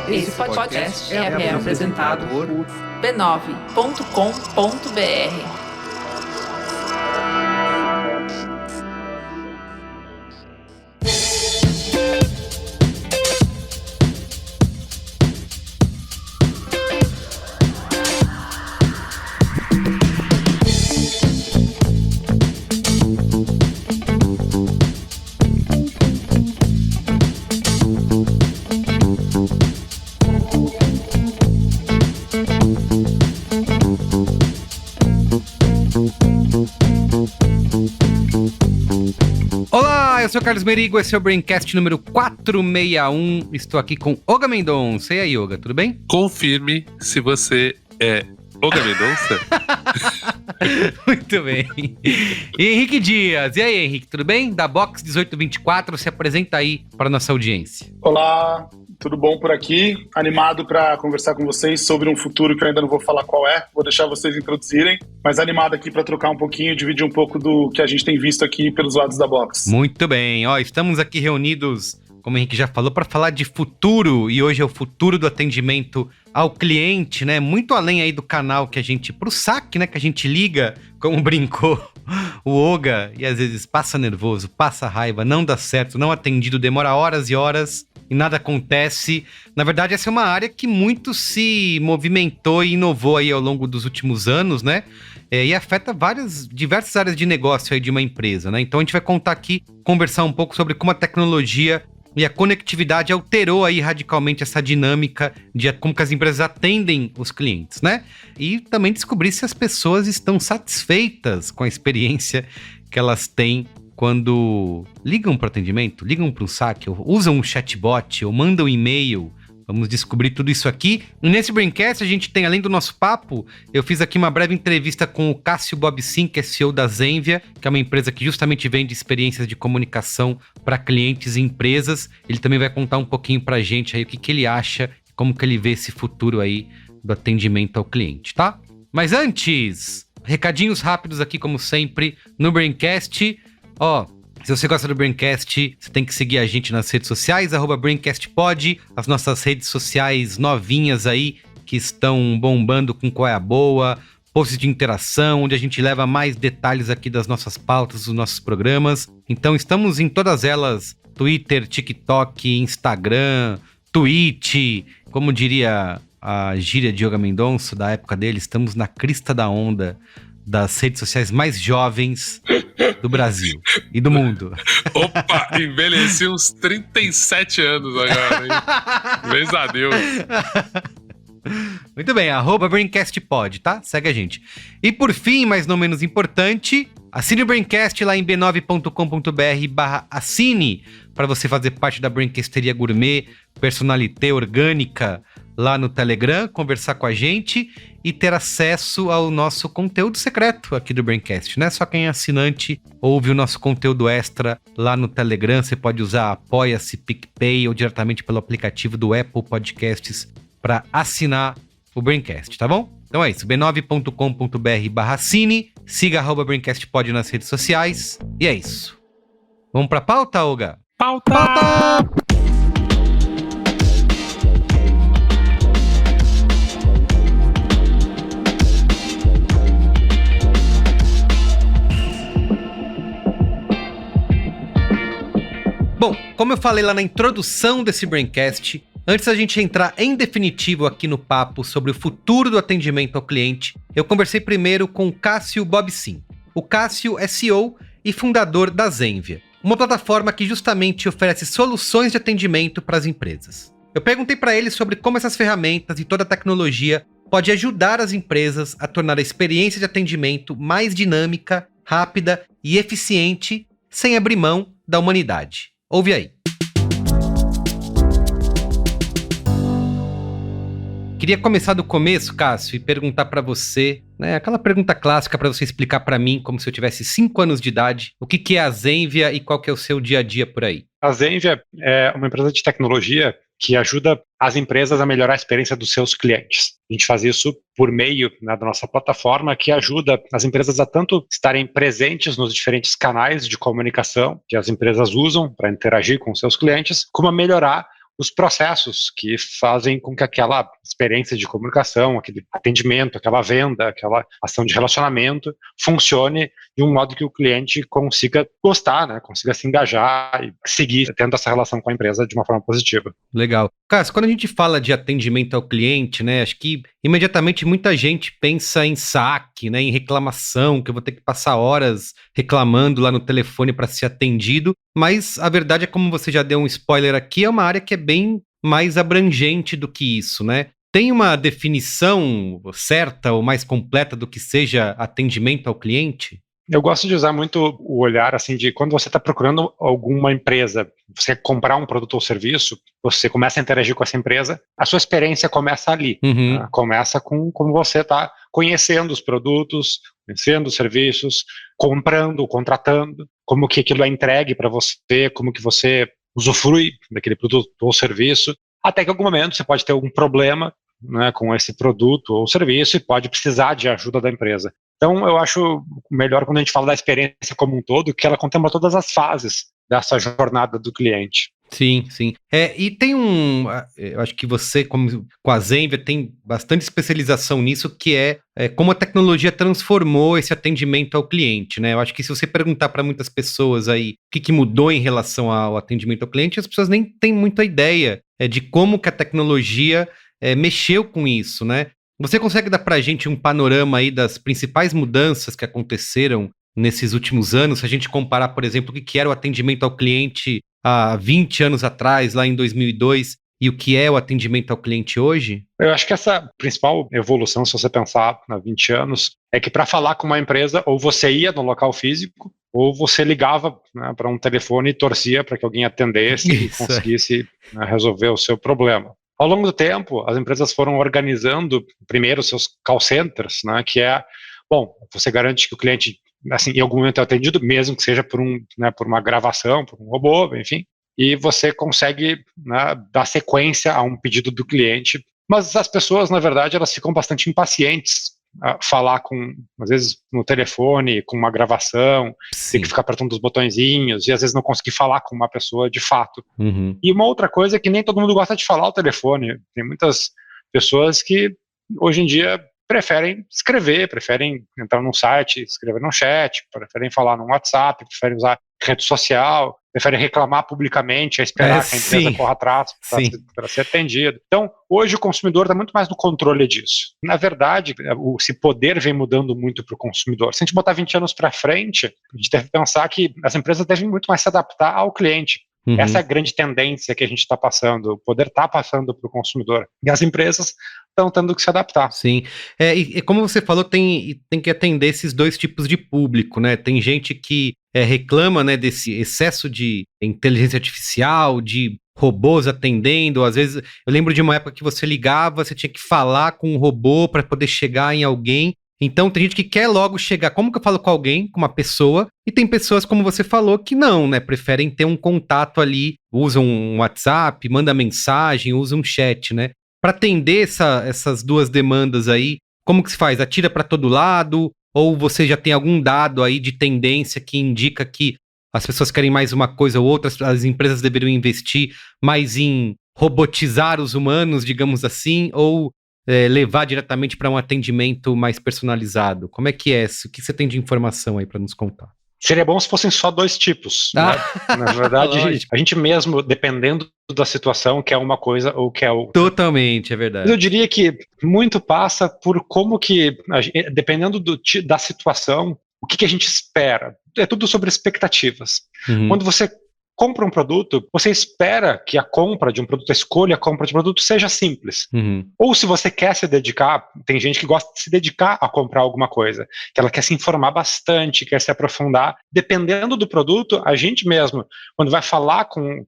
Esse podcast é apresentado por b9.com.br. Eu sou o Carlos Merigo, esse é o Braincast número 461. Estou aqui com Olga Mendonça. E aí, Olga, tudo bem? Confirme se você é Olga Mendonça. Muito bem. E Henrique Dias. E aí, Henrique, tudo bem? Da Box 1824, se apresenta aí para a nossa audiência. Olá, tudo bom por aqui? Animado para conversar com vocês sobre um futuro que eu ainda não vou falar qual é. Vou deixar vocês introduzirem, mas animado aqui para trocar um pouquinho, dividir um pouco do que a gente tem visto aqui pelos lados da Box. Muito bem. Estamos aqui reunidos, como o Henrique já falou, para falar de futuro. E hoje é o futuro do atendimento ao cliente, né? Muito além aí do canal que a gente... Pro saque, né? Que a gente liga, como brincou o Olga, e às vezes passa nervoso, passa raiva, não dá certo, não atendido, demora horas e horas e nada acontece. Na verdade, essa é uma área que muito se movimentou e inovou aí ao longo dos últimos anos, né? E afeta diversas áreas de negócio aí de uma empresa, né? Então a gente vai conversar um pouco sobre como a tecnologia e a conectividade alterou aí radicalmente essa dinâmica de como que as empresas atendem os clientes, né? E também descobrir se as pessoas estão satisfeitas com a experiência que elas têm quando ligam para o atendimento, ligam para um saque, ou usam um chatbot, ou mandam um e-mail. Vamos descobrir tudo isso aqui. E nesse Braincast a gente tem, além do nosso papo, eu fiz aqui uma breve entrevista com o Cássio Bobsin, que é CEO da Zenvia, que é uma empresa que justamente vende experiências de comunicação para clientes e empresas. Ele também vai contar um pouquinho para a gente aí o que ele acha, como que ele vê esse futuro aí do atendimento ao cliente, tá? Mas antes, recadinhos rápidos aqui, como sempre, no Braincast. Se você gosta do Braincast, você tem que seguir a gente nas redes sociais, @BraincastPod, as nossas redes sociais novinhas aí, que estão bombando com qual é a boa, posts de interação, onde a gente leva mais detalhes aqui das nossas pautas, dos nossos programas. Então estamos em todas elas, Twitter, TikTok, Instagram, Twitch, como diria a gíria de Olga Mendonça, da época dele, estamos na crista da onda das redes sociais mais jovens do Brasil e do mundo. Opa, envelheci uns 37 anos agora, hein? Graças a Deus. Muito bem, @BraincastPod, tá? Segue a gente. E por fim, mas não menos importante, assine o Braincast lá em b9.com.br/assine para você fazer parte da Braincasteria Gourmet, personalité orgânica lá no Telegram, conversar com a gente e ter acesso ao nosso conteúdo secreto aqui do Braincast, né? Só quem é assinante ouve o nosso conteúdo extra lá no Telegram. Você pode usar Apoia-se, PicPay ou diretamente pelo aplicativo do Apple Podcasts para assinar o Braincast, tá bom? Então é isso, b9.com.br/assine, siga @BraincastPod nas redes sociais e é isso. Vamos pra pauta, Olga? Pauta! Bom, como eu falei lá na introdução desse Braincast, antes da gente entrar em definitivo aqui no papo sobre o futuro do atendimento ao cliente, eu conversei primeiro com o Cássio Bobsin. O Cássio é CEO e fundador da Zenvia, uma plataforma que justamente oferece soluções de atendimento para as empresas. Eu perguntei para ele sobre como essas ferramentas e toda a tecnologia pode ajudar as empresas a tornar a experiência de atendimento mais dinâmica, rápida e eficiente, sem abrir mão da humanidade. Ouve aí. Queria começar do começo, Cássio, e perguntar para você, né, aquela pergunta clássica para você explicar para mim, como se eu tivesse 5 anos de idade, o que é a Zenvia e qual que é o seu dia a dia por aí? A Zenvia é uma empresa de tecnologia que ajuda as empresas a melhorar a experiência dos seus clientes. A gente faz isso por meio, né, da nossa plataforma, que ajuda as empresas a tanto estarem presentes nos diferentes canais de comunicação que as empresas usam para interagir com seus clientes, como a melhorar os processos que fazem com que aquela experiência de comunicação, aquele atendimento, aquela venda, aquela ação de relacionamento funcione de um modo que o cliente consiga gostar, né, consiga se engajar e seguir tendo essa relação com a empresa de uma forma positiva. Legal. Cássio, quando a gente fala de atendimento ao cliente, né, acho que imediatamente muita gente pensa em saque, né, em reclamação, que eu vou ter que passar horas reclamando lá no telefone para ser atendido, mas a verdade é, como você já deu um spoiler aqui, é uma área que é bem mais abrangente do que isso, né? Tem uma definição certa ou mais completa do que seja atendimento ao cliente? Eu gosto de usar muito o olhar assim de quando você está procurando alguma empresa, você quer comprar um produto ou serviço, você começa a interagir com essa empresa, a sua experiência começa ali. Uhum. Né? Começa com como você está conhecendo os produtos, conhecendo os serviços, comprando, contratando, como que aquilo é entregue para você, como que você usufrui daquele produto ou serviço, até que em algum momento você pode ter algum problema, né, com esse produto ou serviço e pode precisar de ajuda da empresa. Então, eu acho melhor quando a gente fala da experiência como um todo, que ela contempla todas as fases dessa jornada do cliente. Sim, sim. E tem eu acho que você, como com a Zenvia, tem bastante especialização nisso, que é como a tecnologia transformou esse atendimento ao cliente, né? Eu acho que se você perguntar para muitas pessoas aí o que mudou em relação ao atendimento ao cliente, as pessoas nem têm muita ideia de como que a tecnologia mexeu com isso, né? Você consegue dar para a gente um panorama aí das principais mudanças que aconteceram nesses últimos anos? Se a gente comparar, por exemplo, o que era o atendimento ao cliente há 20 anos atrás, lá em 2002, e o que é o atendimento ao cliente hoje? Eu acho que essa principal evolução, se você pensar há 20 anos, é que para falar com uma empresa, ou você ia no local físico, ou você ligava, né, para um telefone e torcia para que alguém atendesse e conseguisse, né, resolver o seu problema. Ao longo do tempo, as empresas foram organizando primeiro seus call centers, né, que é, bom, você garante que o cliente, assim, em algum momento é atendido, mesmo que seja por uma gravação, por um robô, enfim, e você consegue, né, dar sequência a um pedido do cliente. Mas as pessoas, na verdade, elas ficam bastante impacientes a falar às vezes, no telefone, com uma gravação, Sim. tem que ficar apertando os botõezinhos, e às vezes não conseguir falar com uma pessoa de fato. Uhum. E uma outra coisa é que nem todo mundo gosta de falar ao telefone. Tem muitas pessoas que, hoje em dia, preferem escrever, preferem entrar num site, escrever num chat, preferem falar no WhatsApp, preferem usar rede social, preferem reclamar publicamente, esperar que a empresa corra atrás para ser atendido. Então, hoje o consumidor está muito mais no controle disso. Na verdade, esse poder vem mudando muito para o consumidor. Se a gente botar 20 anos para frente, a gente deve pensar que as empresas devem muito mais se adaptar ao cliente. Uhum. Essa é a grande tendência que a gente está passando, o poder está passando para o consumidor. E as empresas estão tendo que se adaptar. Sim, e como você falou, tem que atender esses dois tipos de público, né? Tem gente que reclama, né, desse excesso de inteligência artificial, de robôs atendendo. Às vezes, eu lembro de uma época que você ligava, você tinha que falar com um robô para poder chegar em alguém. Então, tem gente que quer logo chegar. Como que eu falo com alguém, com uma pessoa? E tem pessoas, como você falou, que não, né? Preferem ter um contato ali, usam um WhatsApp, manda mensagem, usam um chat, né? Para atender essas duas demandas aí, como que se faz? Atira para todo lado? Ou você já tem algum dado aí de tendência que indica que as pessoas querem mais uma coisa ou outra, as empresas deveriam investir mais em robotizar os humanos, digamos assim, ou levar diretamente para um atendimento mais personalizado? Como é que é isso? O que você tem de informação aí para nos contar? Seria bom se fossem só dois tipos. Né? Na verdade, a gente mesmo, dependendo da situação, quer uma coisa ou quer outra. Totalmente, é verdade. Eu diria que muito passa por como que, dependendo da situação, o que a gente espera. É tudo sobre expectativas. Uhum. Quando você compra um produto, você espera que a compra de um produto, a escolha, a compra de um produto seja simples. Uhum. Ou se você quer se dedicar, tem gente que gosta de se dedicar a comprar alguma coisa, que ela quer se informar bastante, quer se aprofundar. Dependendo do produto, a gente mesmo, quando vai falar com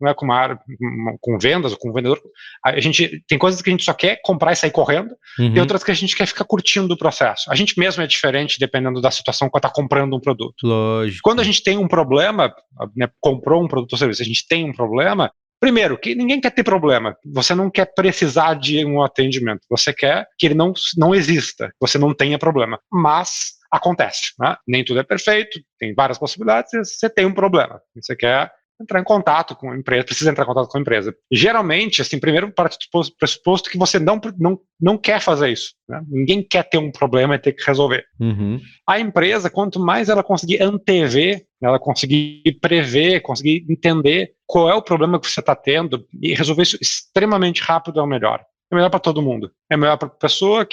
vendas ou com vendedor, a gente tem coisas que a gente só quer comprar e sair correndo, tem outras que a gente quer ficar curtindo o processo. A gente mesmo é diferente dependendo da situação quando está comprando um produto. Lógico. Quando a gente tem um problema, né, comprou um produto ou serviço, a gente tem um problema, primeiro, que ninguém quer ter problema, você não quer precisar de um atendimento, você quer que ele não exista, você não tenha problema, mas acontece, né? Nem tudo é perfeito, tem várias possibilidades, você tem um problema, você quer entrar em contato com a empresa, precisa entrar em contato com a empresa. Geralmente, assim, primeiro parte do pressuposto que você não quer fazer isso, né? Ninguém quer ter um problema e ter que resolver. Uhum. A empresa, quanto mais ela conseguir antever, ela conseguir prever, conseguir entender qual é o problema que você está tendo e resolver isso extremamente rápido, é o melhor. É melhor para todo mundo. É melhor para a pessoa,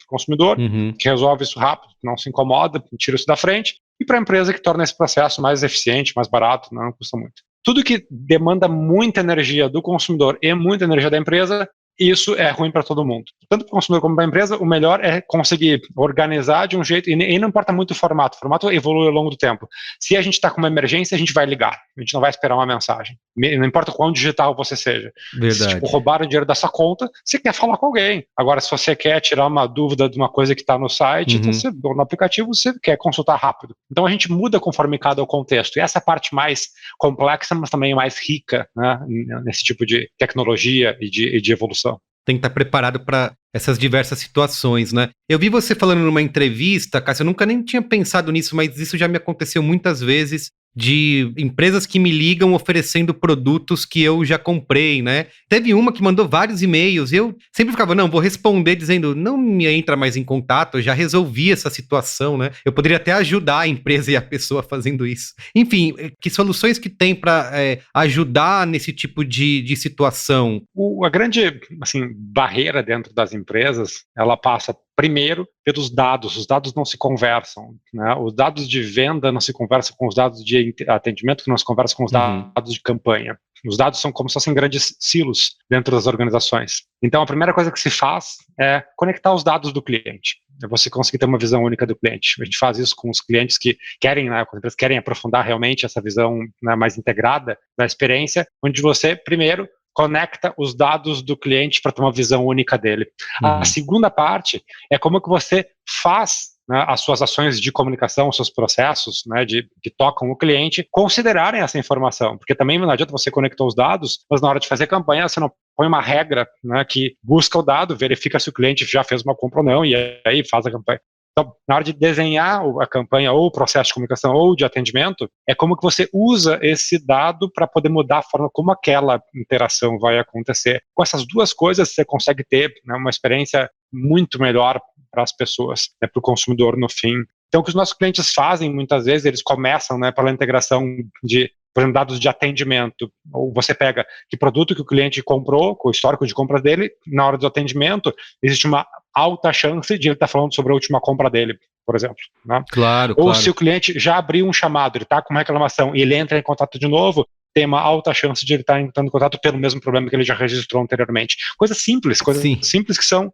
consumidor, que resolve isso rápido, não se incomoda, tira isso da frente, e para a empresa que torna esse processo mais eficiente, mais barato, não custa muito. Tudo que demanda muita energia do consumidor e muita energia da empresa, isso é ruim para todo mundo. Tanto para o consumidor como para a empresa, o melhor é conseguir organizar de um jeito, e não importa muito o formato evolui ao longo do tempo. Se a gente está com uma emergência, a gente vai ligar, a gente não vai esperar uma mensagem. Não importa quão digital você seja. Verdade. Se roubaram o dinheiro da sua conta, você quer falar com alguém. Agora, se você quer tirar uma dúvida de uma coisa que está no site, então ou no aplicativo, você quer consultar rápido. Então a gente muda conforme cada contexto. E essa parte mais complexa, mas também mais rica, né, nesse tipo de tecnologia e de evolução. Tem que estar preparado para essas diversas situações, né? Eu vi você falando numa entrevista, Cássio, eu nunca nem tinha pensado nisso, mas isso já me aconteceu muitas vezes, de empresas que me ligam oferecendo produtos que eu já comprei, né? Teve uma que mandou vários e-mails, e eu sempre ficava, não, vou responder dizendo, não me entra mais em contato, eu já resolvi essa situação, né? Eu poderia até ajudar a empresa e a pessoa fazendo isso. Enfim, que soluções que tem para ajudar nesse tipo de situação? A grande, assim, barreira dentro das empresas, ela passa primeiro pelos dados. Os dados não se conversam, né? Os dados de venda não se conversam com os dados de atendimento, que não se conversam com os dados de campanha. Os dados são como se fossem grandes silos dentro das organizações. Então, a primeira coisa que se faz é conectar os dados do cliente. É você conseguir ter uma visão única do cliente. A gente faz isso com os clientes que querem, né, com as empresas que querem aprofundar realmente essa visão, né, mais integrada da experiência, onde você, primeiro, conecta os dados do cliente para ter uma visão única dele. A segunda parte é como que você faz, né, as suas ações de comunicação, os seus processos, né, que tocam o cliente, considerarem essa informação, porque também não adianta você conectar os dados, mas na hora de fazer campanha você não põe uma regra, né, que busca o dado, verifica se o cliente já fez uma compra ou não, e aí faz a campanha. Então, na hora de desenhar a campanha ou o processo de comunicação ou de atendimento, é como que você usa esse dado para poder mudar a forma como aquela interação vai acontecer. Com essas duas coisas, você consegue ter, né, uma experiência muito melhor para as pessoas, né, para o consumidor no fim. Então, o que os nossos clientes fazem, muitas vezes, eles começam, né, pela integração de, por exemplo, dados de atendimento. Ou você pega que produto que o cliente comprou, com o histórico de compras dele, na hora do atendimento, existe uma alta chance de ele estar falando sobre a última compra dele, por exemplo, né? Claro, Ou se o cliente já abriu um chamado, ele está com uma reclamação e ele entra em contato de novo, tem uma alta chance de ele estar entrando em contato pelo mesmo problema que ele já registrou anteriormente. Coisas simples que são,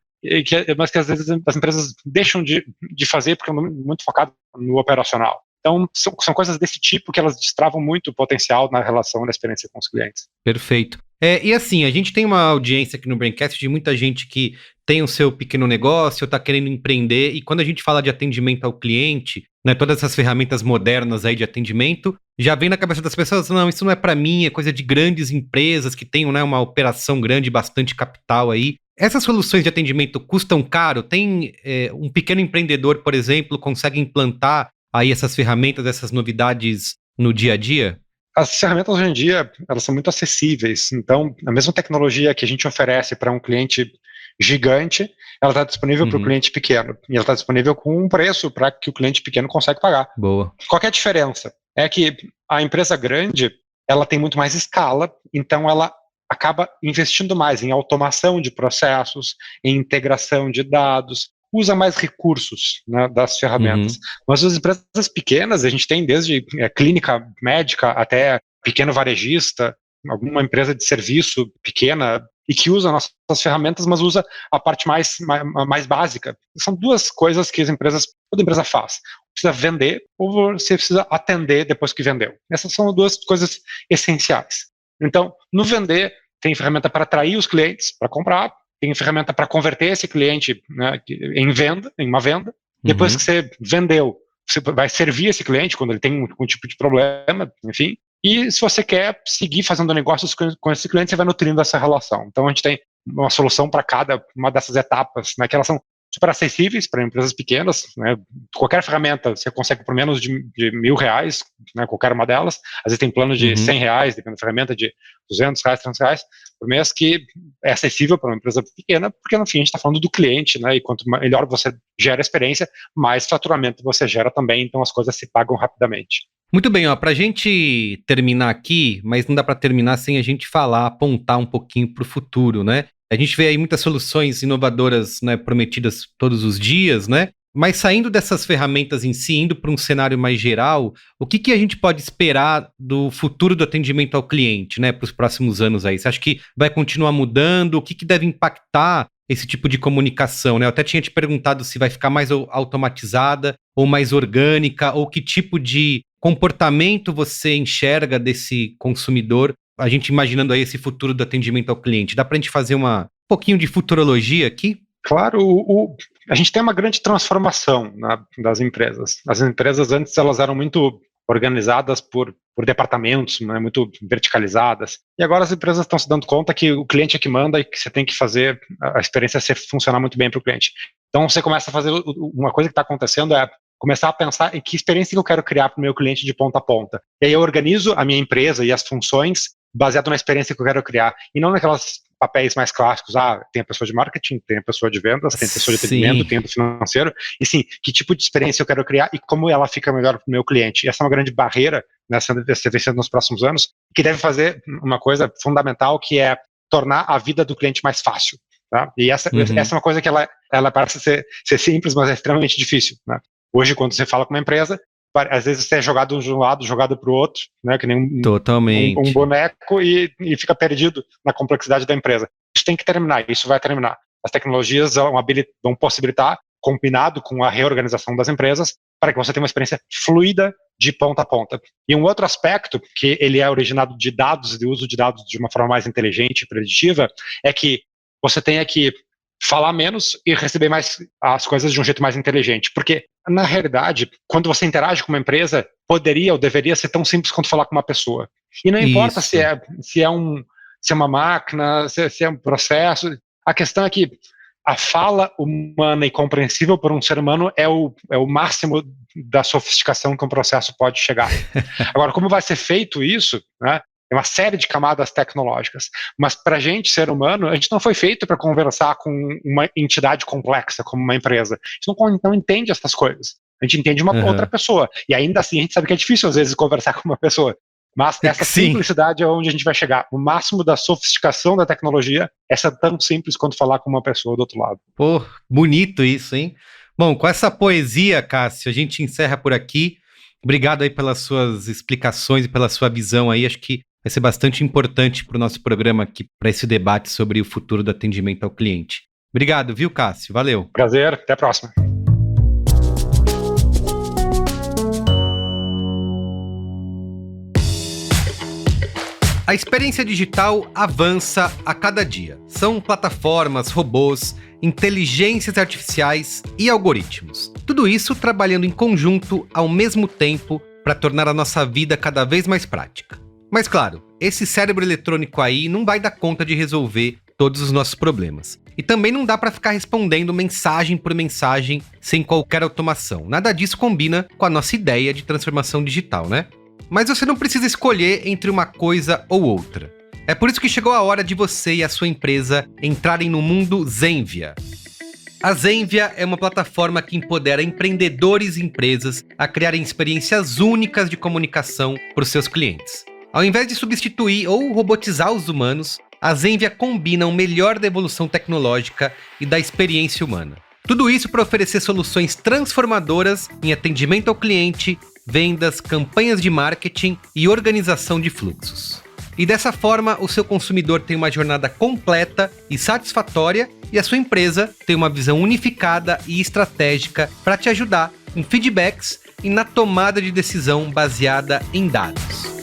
mas que às vezes as empresas deixam de fazer porque é muito focado no operacional. Então, são coisas desse tipo que elas destravam muito o potencial na relação, na experiência com os clientes. Perfeito. E assim, a gente tem uma audiência aqui no Braincast de muita gente que tem o seu pequeno negócio, está querendo empreender, e quando a gente fala de atendimento ao cliente, né, todas essas ferramentas modernas aí de atendimento, já vem na cabeça das pessoas, não, isso não é para mim, é coisa de grandes empresas que tenham, né, uma operação grande, bastante capital aí. Essas soluções de atendimento custam caro? Tem um pequeno empreendedor, por exemplo, consegue implantar aí essas ferramentas, essas novidades no dia a dia? As ferramentas hoje em dia, elas são muito acessíveis. Então, a mesma tecnologia que a gente oferece para um cliente gigante, ela está disponível para o cliente pequeno. E ela está disponível com um preço para que o cliente pequeno consegue pagar. Boa. Qual que é a diferença? É que a empresa grande, ela tem muito mais escala, então ela acaba investindo mais em automação de processos, em integração de dados, usa mais recursos, né, das ferramentas. Mas as empresas pequenas, a gente tem desde clínica médica até pequeno varejista, alguma empresa de serviço pequena e que usa nossas ferramentas, mas usa a parte mais básica. São duas coisas que toda empresa faz. Precisa vender ou você precisa atender depois que vendeu. Essas são duas coisas essenciais. Então, no vender, tem ferramenta para atrair os clientes para comprar, tem ferramenta para converter esse cliente, né, em uma venda. Depois que você vendeu, você vai servir esse cliente quando ele tem um tipo de problema, enfim. E se você quer seguir fazendo negócios com esse cliente, você vai nutrindo essa relação. Então a gente tem uma solução para cada uma dessas etapas, né, que elas são super acessíveis para empresas pequenas, né? Qualquer ferramenta você consegue por menos de R$1.000, né? Qualquer uma delas. Às vezes tem plano de R$100, dependendo da ferramenta, de R$200, R$300 por mês, que é acessível para uma empresa pequena, porque no fim a gente está falando do cliente, né? E quanto melhor você gera experiência, mais faturamento você gera também, então as coisas se pagam rapidamente. Muito bem, pra gente terminar aqui, mas não dá para terminar sem a gente apontar um pouquinho para o futuro, né? A gente vê aí muitas soluções inovadoras, né, prometidas todos os dias, né? Mas saindo dessas ferramentas em si, indo para um cenário mais geral, o que a gente pode esperar do futuro do atendimento ao cliente, né, para os próximos anos aí? Você acha que vai continuar mudando? O que deve impactar esse tipo de comunicação, né? Eu até tinha te perguntado se vai ficar mais automatizada ou mais orgânica, ou que tipo de comportamento você enxerga desse consumidor, a gente imaginando aí esse futuro do atendimento ao cliente. Dá para a gente fazer um pouquinho de futurologia aqui? Claro, a gente tem uma grande transformação das empresas. As empresas antes elas eram muito organizadas por departamentos, né, muito verticalizadas. E agora as empresas estão se dando conta que o cliente é que manda e que você tem que fazer a experiência funcionar muito bem para o cliente. Então você começa a fazer, uma coisa que está acontecendo é começar a pensar em que experiência que eu quero criar para o meu cliente de ponta a ponta. E aí eu organizo a minha empresa e as funções baseado na experiência que eu quero criar, e não naquelas papéis mais clássicos, tem a pessoa de marketing, tem a pessoa de vendas, tem a pessoa de atendimento, tem o financeiro, e sim, que tipo de experiência eu quero criar e como ela fica melhor para o meu cliente. E essa é uma grande barreira, né, sendo vencida nos próximos anos, que deve fazer uma coisa fundamental, que é tornar a vida do cliente mais fácil. Tá? E essa é uma coisa que ela parece ser simples, mas é extremamente difícil. Né? Hoje, quando você fala com uma empresa, às vezes você é jogado de um lado, jogado para o outro, né, que nem um boneco e fica perdido na complexidade da empresa. Isso tem que terminar, isso vai terminar. As tecnologias vão possibilitar, combinado com a reorganização das empresas, para que você tenha uma experiência fluida de ponta a ponta. E um outro aspecto, que ele é originado de dados, de uso de dados de uma forma mais inteligente e preditiva, é que você tenha que falar menos e receber mais as coisas de um jeito mais inteligente. Porque, na realidade, quando você interage com uma empresa, poderia ou deveria ser tão simples quanto falar com uma pessoa. E não importa se é uma máquina, se é um processo. A questão é que a fala humana e compreensível por um ser humano é o máximo da sofisticação que um processo pode chegar. Agora, como vai ser feito isso, né? É uma série de camadas tecnológicas. Mas para a gente, ser humano, a gente não foi feito para conversar com uma entidade complexa como uma empresa. A gente não entende essas coisas. A gente entende uma outra pessoa. E ainda assim, a gente sabe que é difícil, às vezes, conversar com uma pessoa. Mas essa simplicidade é onde a gente vai chegar. O máximo da sofisticação da tecnologia é ser tão simples quanto falar com uma pessoa do outro lado. Pô, bonito isso, hein? Bom, com essa poesia, Cássio, a gente encerra por aqui. Obrigado aí pelas suas explicações e pela sua visão aí. Acho que vai ser bastante importante para o nosso programa aqui, para esse debate sobre o futuro do atendimento ao cliente. Obrigado, viu, Cássio? Valeu. Prazer, até a próxima. A experiência digital avança a cada dia. São plataformas, robôs, inteligências artificiais e algoritmos. Tudo isso trabalhando em conjunto ao mesmo tempo para tornar a nossa vida cada vez mais prática. Mas claro, esse cérebro eletrônico aí não vai dar conta de resolver todos os nossos problemas. E também não dá para ficar respondendo mensagem por mensagem sem qualquer automação. Nada disso combina com a nossa ideia de transformação digital, né? Mas você não precisa escolher entre uma coisa ou outra. É por isso que chegou a hora de você e a sua empresa entrarem no mundo Zenvia. A Zenvia é uma plataforma que empodera empreendedores e empresas a criarem experiências únicas de comunicação para os seus clientes. Ao invés de substituir ou robotizar os humanos, a Zenvia combina o melhor da evolução tecnológica e da experiência humana. Tudo isso para oferecer soluções transformadoras em atendimento ao cliente, vendas, campanhas de marketing e organização de fluxos. E dessa forma, o seu consumidor tem uma jornada completa e satisfatória e a sua empresa tem uma visão unificada e estratégica para te ajudar em feedbacks e na tomada de decisão baseada em dados.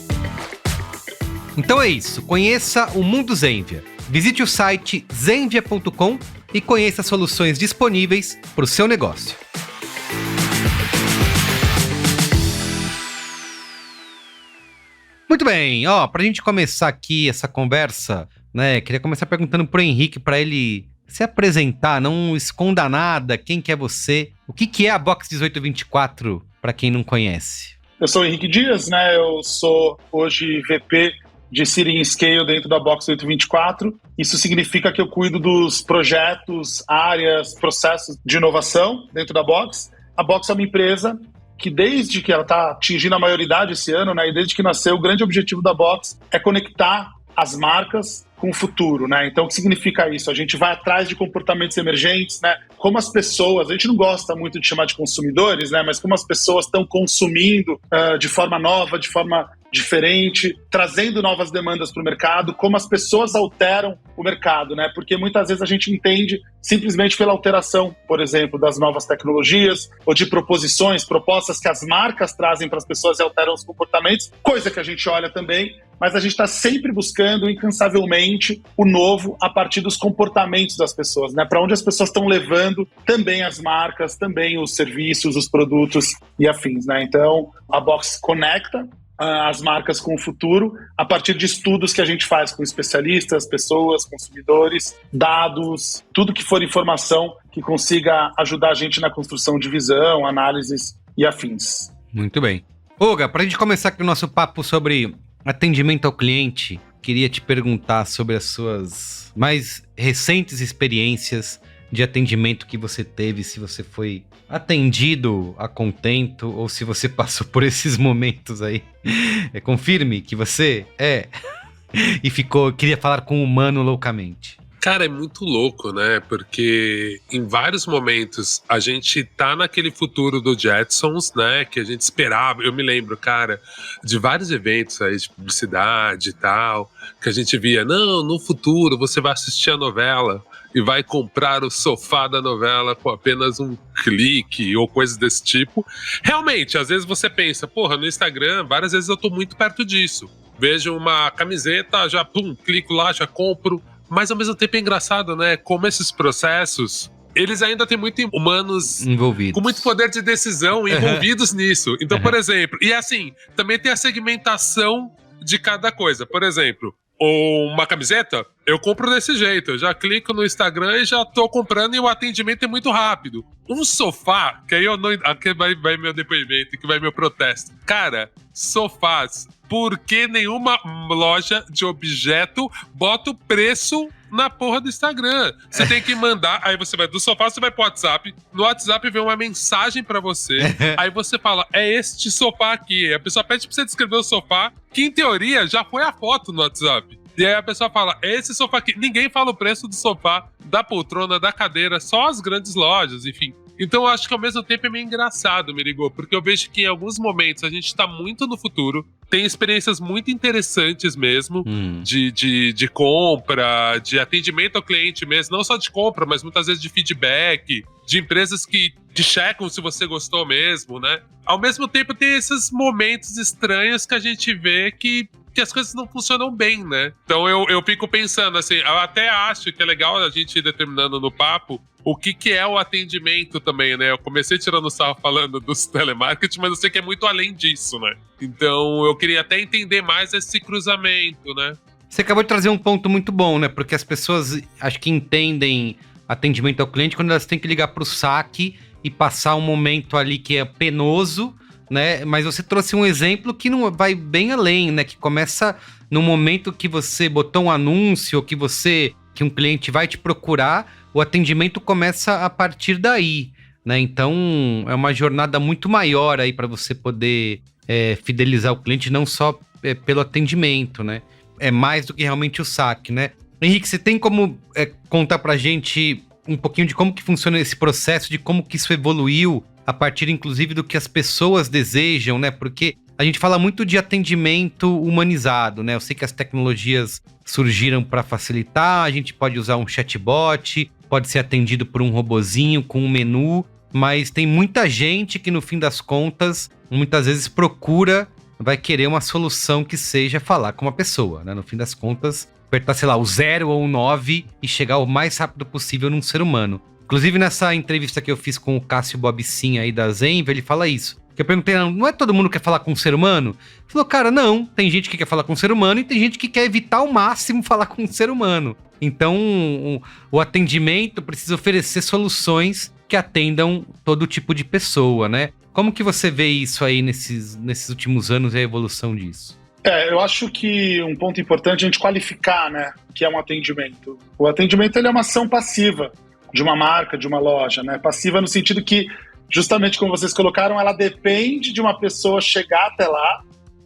Então é isso, conheça o mundo Zenvia. Visite o site zenvia.com e conheça as soluções disponíveis para o seu negócio. Muito bem, pra gente começar aqui essa conversa, né, queria começar perguntando pro Henrique para ele se apresentar, não esconda nada, quem que é você? O que é a Box 1824, para quem não conhece? Eu sou o Henrique Dias, né? Eu sou hoje VP de Seeding Scale dentro da Box 824. Isso significa que eu cuido dos projetos, áreas, processos de inovação dentro da Box. A Box é uma empresa que desde que ela está atingindo a maioridade esse ano, né, e desde que nasceu, o grande objetivo da Box é conectar as marcas com o futuro, né? Então, o que significa isso? A gente vai atrás de comportamentos emergentes, né? Como as pessoas, a gente não gosta muito de chamar de consumidores, né? Mas como as pessoas estão consumindo de forma nova, de forma diferente, trazendo novas demandas para o mercado, como as pessoas alteram o mercado, né? Porque muitas vezes a gente entende simplesmente pela alteração, por exemplo, das novas tecnologias ou de propostas que as marcas trazem para as pessoas e alteram os comportamentos, coisa que a gente olha também, mas a gente está sempre buscando incansavelmente o novo a partir dos comportamentos das pessoas, né? Para onde as pessoas estão levando também as marcas, também os serviços, os produtos e afins, né? Então, a Box conecta as marcas com o futuro a partir de estudos que a gente faz com especialistas, pessoas, consumidores, dados, tudo que for informação que consiga ajudar a gente na construção de visão, análises e afins. Muito bem. Olga, para a gente começar aqui o nosso papo sobre atendimento ao cliente, queria te perguntar sobre as suas mais recentes experiências de atendimento que você teve, se você foi atendido a contento ou se você passou por esses momentos aí. Confirme que você e queria falar com o humano loucamente. Cara, é muito louco, né? Porque em vários momentos a gente tá naquele futuro do Jetsons, né? Que a gente esperava. Eu me lembro, cara, de vários eventos aí de publicidade e tal, que a gente via, não, no futuro você vai assistir a novela e vai comprar o sofá da novela com apenas um clique ou coisas desse tipo. Realmente, às vezes você pensa, porra, no Instagram, várias vezes eu tô muito perto disso. Vejo uma camiseta, já clico lá, já compro. Mas ao mesmo tempo é engraçado, né? Como esses processos, eles ainda têm muito humanos envolvidos, com muito poder de decisão envolvidos nisso. Então, por exemplo, e assim, também tem a segmentação de cada coisa. Por exemplo, uma camiseta, eu compro desse jeito. Eu já clico no Instagram e já tô comprando e o atendimento é muito rápido. Um sofá, que aí eu não, aqui vai meu depoimento, que vai meu protesto. Cara, sofás, por que nenhuma loja de objeto bota o preço na porra do Instagram? Você tem que mandar, aí você vai do sofá, você vai pro WhatsApp, no WhatsApp vem uma mensagem pra você, aí você fala, é este sofá aqui. A pessoa pede pra você descrever o sofá, que em teoria já foi a foto no WhatsApp. E aí a pessoa fala, é esse sofá aqui. Ninguém fala o preço do sofá, da poltrona, da cadeira, só as grandes lojas, enfim. Então eu acho que ao mesmo tempo é meio engraçado, Merigo, porque eu vejo que em alguns momentos a gente tá muito no futuro, tem experiências muito interessantes mesmo, de compra, de atendimento ao cliente mesmo, não só de compra, mas muitas vezes de feedback, de empresas que te checam se você gostou mesmo, né? Ao mesmo tempo tem esses momentos estranhos que a gente vê que as coisas não funcionam bem, né? Então eu fico pensando assim, eu até acho que é legal a gente ir determinando no papo o que é o atendimento também, né? Eu comecei tirando sarro falando dos telemarketing, mas eu sei que é muito além disso, né? Então eu queria até entender mais esse cruzamento, né? Você acabou de trazer um ponto muito bom, né? Porque as pessoas acho que entendem atendimento ao cliente quando elas têm que ligar pro saque e passar um momento ali que é penoso, né? Mas você trouxe um exemplo que não vai bem além, né? Que começa no momento que você botou um anúncio, ou que um cliente vai te procurar, o atendimento começa a partir daí, né? Então é uma jornada muito maior aí para você poder fidelizar o cliente, não só pelo atendimento, né? É mais do que realmente o saque, né? Henrique, você tem como contar pra gente um pouquinho de como que funciona esse processo, de como que isso evoluiu a partir, inclusive, do que as pessoas desejam, né? Porque a gente fala muito de atendimento humanizado, né? Eu sei que as tecnologias surgiram para facilitar, a gente pode usar um chatbot, pode ser atendido por um robozinho com um menu, mas tem muita gente que, no fim das contas, muitas vezes vai querer uma solução que seja falar com uma pessoa, né? No fim das contas, apertar, sei lá, o 0 ou o 9 e chegar o mais rápido possível num ser humano. Inclusive, nessa entrevista que eu fiz com o Cássio Bobsin aí da Zenva, ele fala isso. Que eu perguntei, não é todo mundo que quer falar com um ser humano? Ele falou, cara, não, tem gente que quer falar com um ser humano e tem gente que quer evitar ao máximo falar com um ser humano. Então, o atendimento precisa oferecer soluções que atendam todo tipo de pessoa, né? Como que você vê isso aí nesses últimos anos e a evolução disso? Eu acho que um ponto importante é a gente qualificar, né, que é um atendimento. O atendimento ele é uma ação passiva de uma marca, de uma loja, né? Passiva no sentido que, justamente como vocês colocaram, ela depende de uma pessoa chegar até lá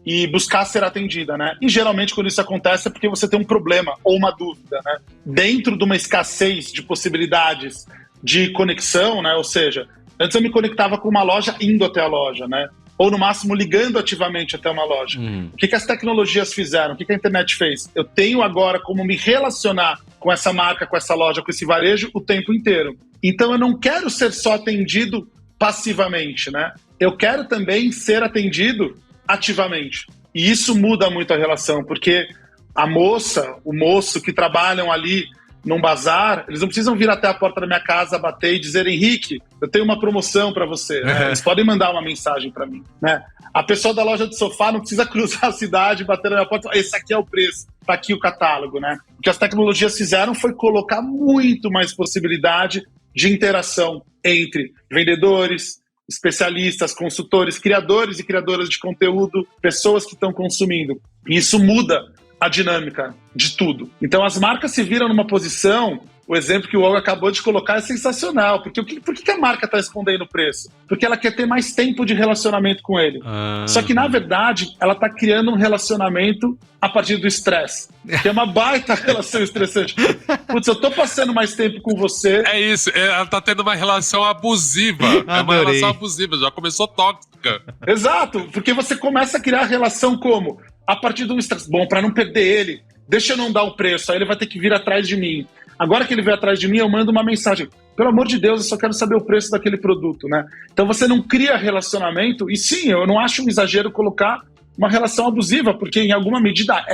e buscar ser atendida, né? E geralmente quando isso acontece é porque você tem um problema ou uma dúvida, né? Dentro de uma escassez de possibilidades de conexão, né? Ou seja, antes eu me conectava com uma loja indo até a loja, né? Ou no máximo ligando ativamente até uma loja. O que as tecnologias fizeram? O que a internet fez? Eu tenho agora como me relacionar com essa marca, com essa loja, com esse varejo o tempo inteiro. Então eu não quero ser só atendido passivamente, né? Eu quero também ser atendido ativamente. E isso muda muito a relação, porque a moça, o moço que trabalham ali num bazar, eles não precisam vir até a porta da minha casa, bater e dizer, Henrique, eu tenho uma promoção para você. Né? Eles podem mandar uma mensagem para mim. Né? A pessoa da loja de sofá não precisa cruzar a cidade, bater na minha porta e falar, esse aqui é o preço, tá aqui o catálogo. Né? O que as tecnologias fizeram foi colocar muito mais possibilidade de interação entre vendedores, especialistas, consultores, criadores e criadoras de conteúdo, pessoas que estão consumindo. E isso muda a dinâmica de tudo. Então as marcas se viram numa posição, o exemplo que o Olga acabou de colocar é sensacional, porque por que a marca está escondendo o preço? Porque ela quer ter mais tempo de relacionamento com ele. Só que na verdade ela está criando um relacionamento a partir do estresse, que é uma baita relação estressante. Putz, eu tô passando mais tempo com você. É isso, ela tá tendo uma relação abusiva. É uma relação abusiva, já começou tóxica. Exato, porque você começa a criar a relação como? A partir de um estresse. Bom, para não perder ele, deixa eu não dar o preço, aí ele vai ter que vir atrás de mim. Agora que ele veio atrás de mim, eu mando uma mensagem. Pelo amor de Deus, eu só quero saber o preço daquele produto, né? Então você não cria relacionamento, e sim, eu não acho um exagero colocar uma relação abusiva, porque em alguma medida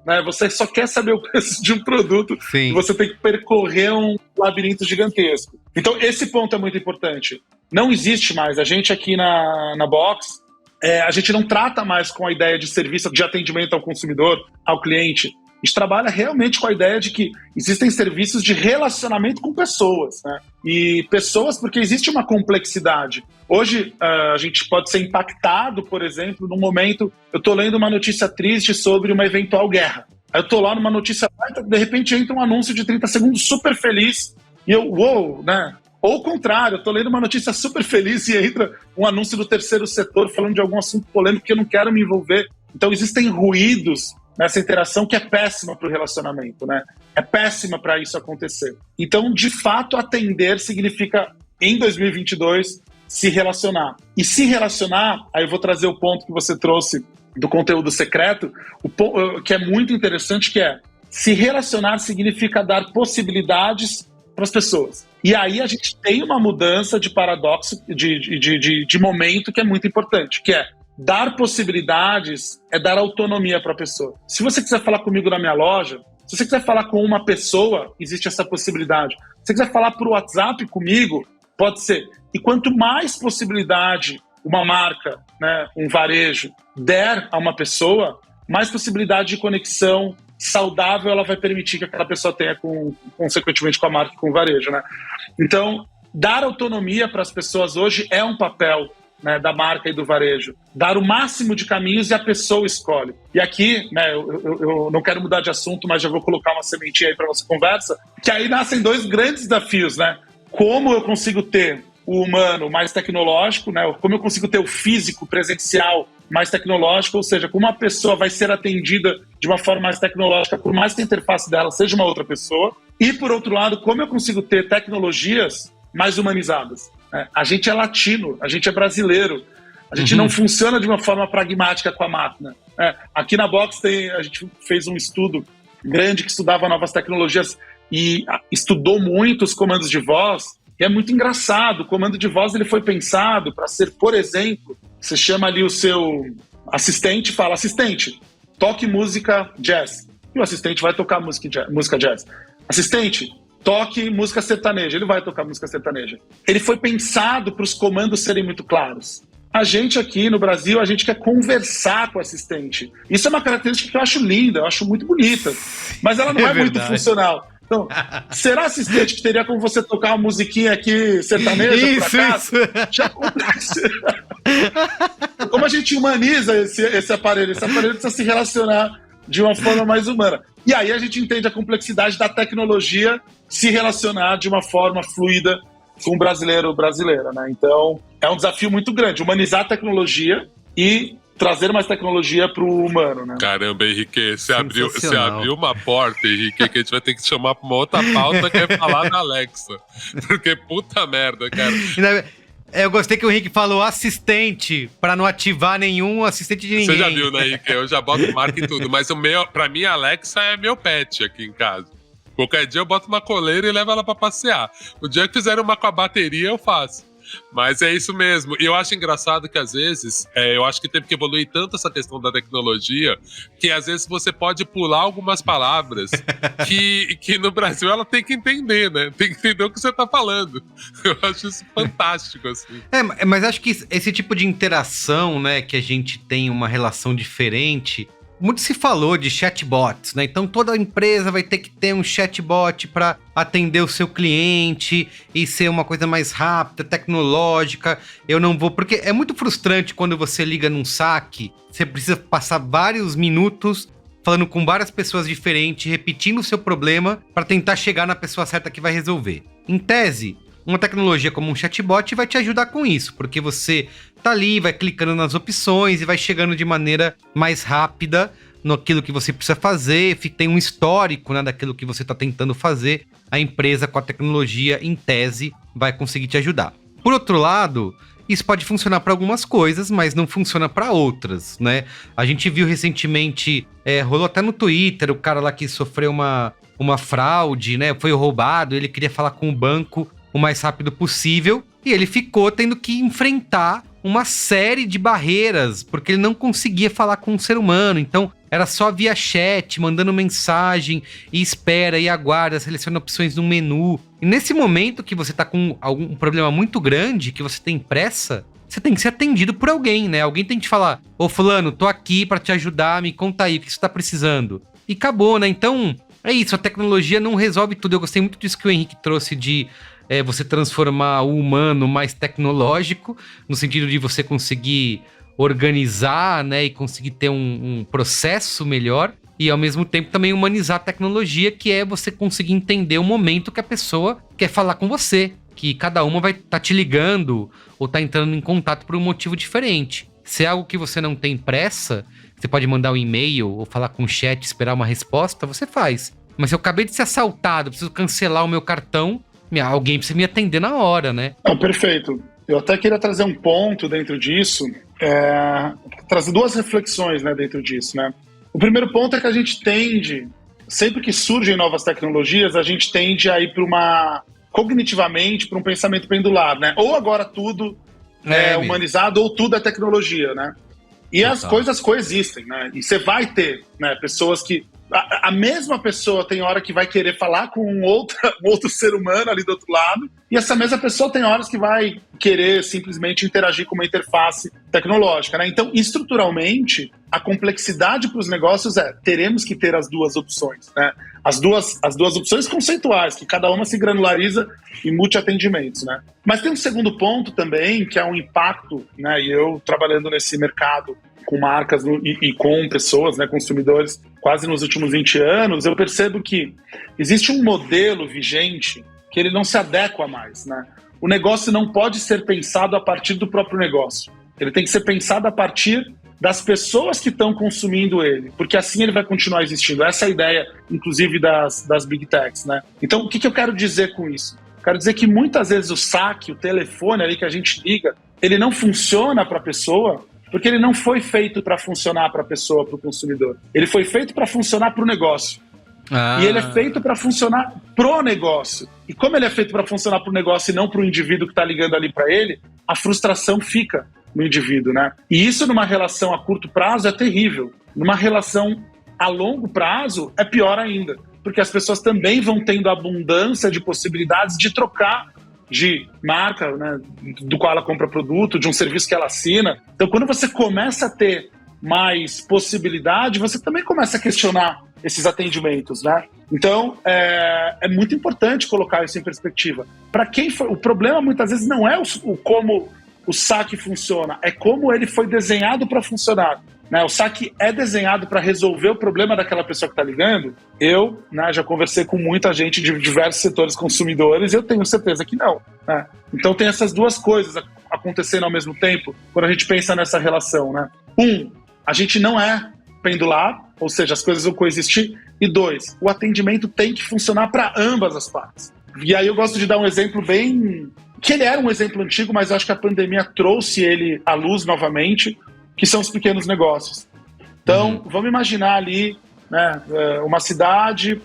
né? Você só quer saber o preço de um produto, sim. E você tem que percorrer um labirinto gigantesco. Então esse ponto é muito importante. Não existe mais, a gente aqui na Box, a gente não trata mais com a ideia de serviço de atendimento ao consumidor, ao cliente. A gente trabalha realmente com a ideia de que existem serviços de relacionamento com pessoas, né? E pessoas, porque existe uma complexidade. Hoje, a gente pode ser impactado, por exemplo, num momento, eu estou lendo uma notícia triste sobre uma eventual guerra. Aí eu estou lá numa notícia, de repente entra um anúncio de 30 segundos super feliz, e eu, uou, né? Ou o contrário, eu estou lendo uma notícia super feliz e entra um anúncio do terceiro setor falando de algum assunto polêmico que eu não quero me envolver. Então existem ruídos nessa interação que é péssima para o relacionamento, né? É péssima para isso acontecer. Então, de fato, atender significa, em 2022, se relacionar. E se relacionar, aí eu vou trazer o ponto que você trouxe do conteúdo secreto, que é muito interessante, que é se relacionar significa dar possibilidades para as pessoas. E aí a gente tem uma mudança de paradoxo, de momento que é muito importante, que é dar possibilidades é dar autonomia para a pessoa. Se você quiser falar comigo na minha loja, se você quiser falar com uma pessoa, existe essa possibilidade. Se você quiser falar por WhatsApp comigo, pode ser. E quanto mais possibilidade uma marca, né, um varejo, der a uma pessoa, mais possibilidade de conexão saudável ela vai permitir que aquela pessoa tenha, consequentemente, com a marca e com o varejo. Né? Então, dar autonomia para as pessoas hoje é um papel, né, da marca e do varejo. Dar o máximo de caminhos e a pessoa escolhe. E aqui, né, eu não quero mudar de assunto, mas já vou colocar uma sementinha aí para nossa conversa, que aí nascem dois grandes desafios, né? Como eu consigo ter o humano mais tecnológico, né? Como eu consigo ter o físico, presencial, mais tecnológico, ou seja, como uma pessoa vai ser atendida de uma forma mais tecnológica, por mais que a interface dela seja uma outra pessoa. E, por outro lado, como eu consigo ter tecnologias mais humanizadas. A gente é latino, a gente é brasileiro, a gente não funciona de uma forma pragmática com a máquina. Aqui na Box a gente fez um estudo grande que estudava novas tecnologias e estudou muito os comandos de voz, e é muito engraçado. O comando de voz ele foi pensado para ser, por exemplo, você chama ali o seu assistente e fala, assistente, toque música jazz. E o assistente vai tocar música jazz. Assistente, toque música sertaneja. Ele vai tocar música sertaneja. Ele foi pensado para os comandos serem muito claros. A gente aqui no Brasil, a gente quer conversar com o assistente. Isso é uma característica que eu acho linda, eu acho muito bonita, mas ela não é muito funcional. Então, será assistente que teria como você tocar uma musiquinha aqui sertaneja, por acaso? Já acontece. Como a gente humaniza esse aparelho? Esse aparelho precisa se relacionar de uma forma mais humana. E aí a gente entende a complexidade da tecnologia se relacionar de uma forma fluida com o brasileiro ou brasileira, né? Então, é um desafio muito grande, humanizar a tecnologia e trazer mais tecnologia para o humano, né? Caramba, Henrique, você abriu uma porta, Henrique, que a gente vai ter que chamar para uma outra pauta que é falar da Alexa. Porque puta merda, cara. Eu gostei que o Henrique falou assistente, para não ativar nenhum assistente de ninguém. Você já viu, né, Henrique? Eu já boto marca e tudo, mas pra mim a Alexa é meu pet aqui em casa. Qualquer dia eu boto uma coleira e levo ela pra passear. O dia que fizeram uma com a bateria, eu faço. Mas é isso mesmo. E eu acho engraçado que às vezes, eu acho que teve que evoluir tanto essa questão da tecnologia, que às vezes você pode pular algumas palavras que no Brasil ela tem que entender, né? Tem que entender o que você tá falando. Eu acho isso fantástico, assim. Mas acho que esse tipo de interação, né, que a gente tem uma relação diferente. Muito se falou de chatbots, né? Então toda empresa vai ter que ter um chatbot para atender o seu cliente e ser uma coisa mais rápida, tecnológica. Eu não vou... Porque é muito frustrante quando você liga num saque, você precisa passar vários minutos falando com várias pessoas diferentes, repetindo o seu problema para tentar chegar na pessoa certa que vai resolver. Em tese, uma tecnologia como um chatbot vai te ajudar com isso, porque você tá ali, vai clicando nas opções e vai chegando de maneira mais rápida naquilo que você precisa fazer, tem um histórico, né, daquilo que você está tentando fazer. A empresa com a tecnologia, em tese, vai conseguir te ajudar. Por outro lado, isso pode funcionar para algumas coisas, mas não funciona para outras, né? A gente viu recentemente, rolou até no Twitter, o cara lá que sofreu uma fraude, né? Foi roubado, ele queria falar com o banco o mais rápido possível e ele ficou tendo que enfrentar uma série de barreiras, porque ele não conseguia falar com um ser humano. Então, era só via chat, mandando mensagem, e espera, e aguarda, seleciona opções no menu. E nesse momento que você tá com algum problema muito grande, que você tem pressa, você tem que ser atendido por alguém, né? Alguém tem que te falar, ô fulano, tô aqui pra te ajudar, me conta aí, o que você tá precisando? E acabou, né? Então, é isso, a tecnologia não resolve tudo. Eu gostei muito disso que o Henrique trouxe de você transformar o humano mais tecnológico, no sentido de você conseguir organizar, né, e conseguir ter um processo melhor, e ao mesmo tempo também humanizar a tecnologia, que é você conseguir entender o momento que a pessoa quer falar com você, que cada uma vai estar te ligando ou tá entrando em contato por um motivo diferente. Se é algo que você não tem pressa, você pode mandar um e-mail ou falar com o chat, esperar uma resposta, você faz. Mas se eu acabei de ser assaltado, preciso cancelar o meu cartão, alguém precisa me atender na hora, né? Perfeito. Eu até queria trazer um ponto dentro disso, trazer duas reflexões, né, dentro disso, né? O primeiro ponto é que a gente tende, sempre que surgem novas tecnologias, a gente tende a ir cognitivamente, para um pensamento pendular, né? Ou agora tudo é humanizado, ou tudo é tecnologia, né? E as coisas coexistem, né? E você vai ter, né, pessoas que... A mesma pessoa tem hora que vai querer falar com um outro ser humano ali do outro lado, e essa mesma pessoa tem horas que vai querer simplesmente interagir com uma interface tecnológica, né? Então, estruturalmente, a complexidade para os negócios teremos que ter as duas opções, né? As duas opções conceituais, que cada uma se granulariza em multi-atendimentos, né? Mas tem um segundo ponto também, que é um impacto, né? E eu trabalhando nesse mercado com marcas e com pessoas, né, consumidores, quase nos últimos 20 anos, eu percebo que existe um modelo vigente que ele não se adequa mais, né? O negócio não pode ser pensado a partir do próprio negócio. Ele tem que ser pensado a partir das pessoas que estão consumindo ele, porque assim ele vai continuar existindo. Essa é a ideia, inclusive, das Big Techs, né? Então, o que eu quero dizer com isso? Quero dizer que muitas vezes o saque, o telefone ali que a gente liga, ele não funciona para a pessoa, porque ele não foi feito para funcionar para a pessoa, para o consumidor. Ele foi feito para funcionar para o negócio. E ele é feito para funcionar pro negócio. E como ele é feito para funcionar pro negócio e não pro indivíduo que está ligando ali para ele, a frustração fica no indivíduo, né? E isso numa relação a curto prazo é terrível. Numa relação a longo prazo é pior ainda. Porque as pessoas também vão tendo abundância de possibilidades de trocar de marca, né, do qual ela compra produto, de um serviço que ela assina. Então, quando você começa a ter mais possibilidade, você também começa a questionar esses atendimentos, né? Então, é muito importante colocar isso em perspectiva. Para quem foi, o problema muitas vezes não é como o saque funciona, é como ele foi desenhado para funcionar. Né? O saque é desenhado para resolver o problema daquela pessoa que está ligando? Eu, né, já conversei com muita gente de diversos setores consumidores e eu tenho certeza que não. Né? Então tem essas duas coisas acontecendo ao mesmo tempo quando a gente pensa nessa relação. Né? A gente não é pendular, ou seja, as coisas vão coexistir. E 2, o atendimento tem que funcionar para ambas as partes. E aí eu gosto de dar um exemplo bem... que ele era um exemplo antigo, mas eu acho que a pandemia trouxe ele à luz novamente, que são os pequenos negócios. Então, vamos imaginar ali, né, uma cidade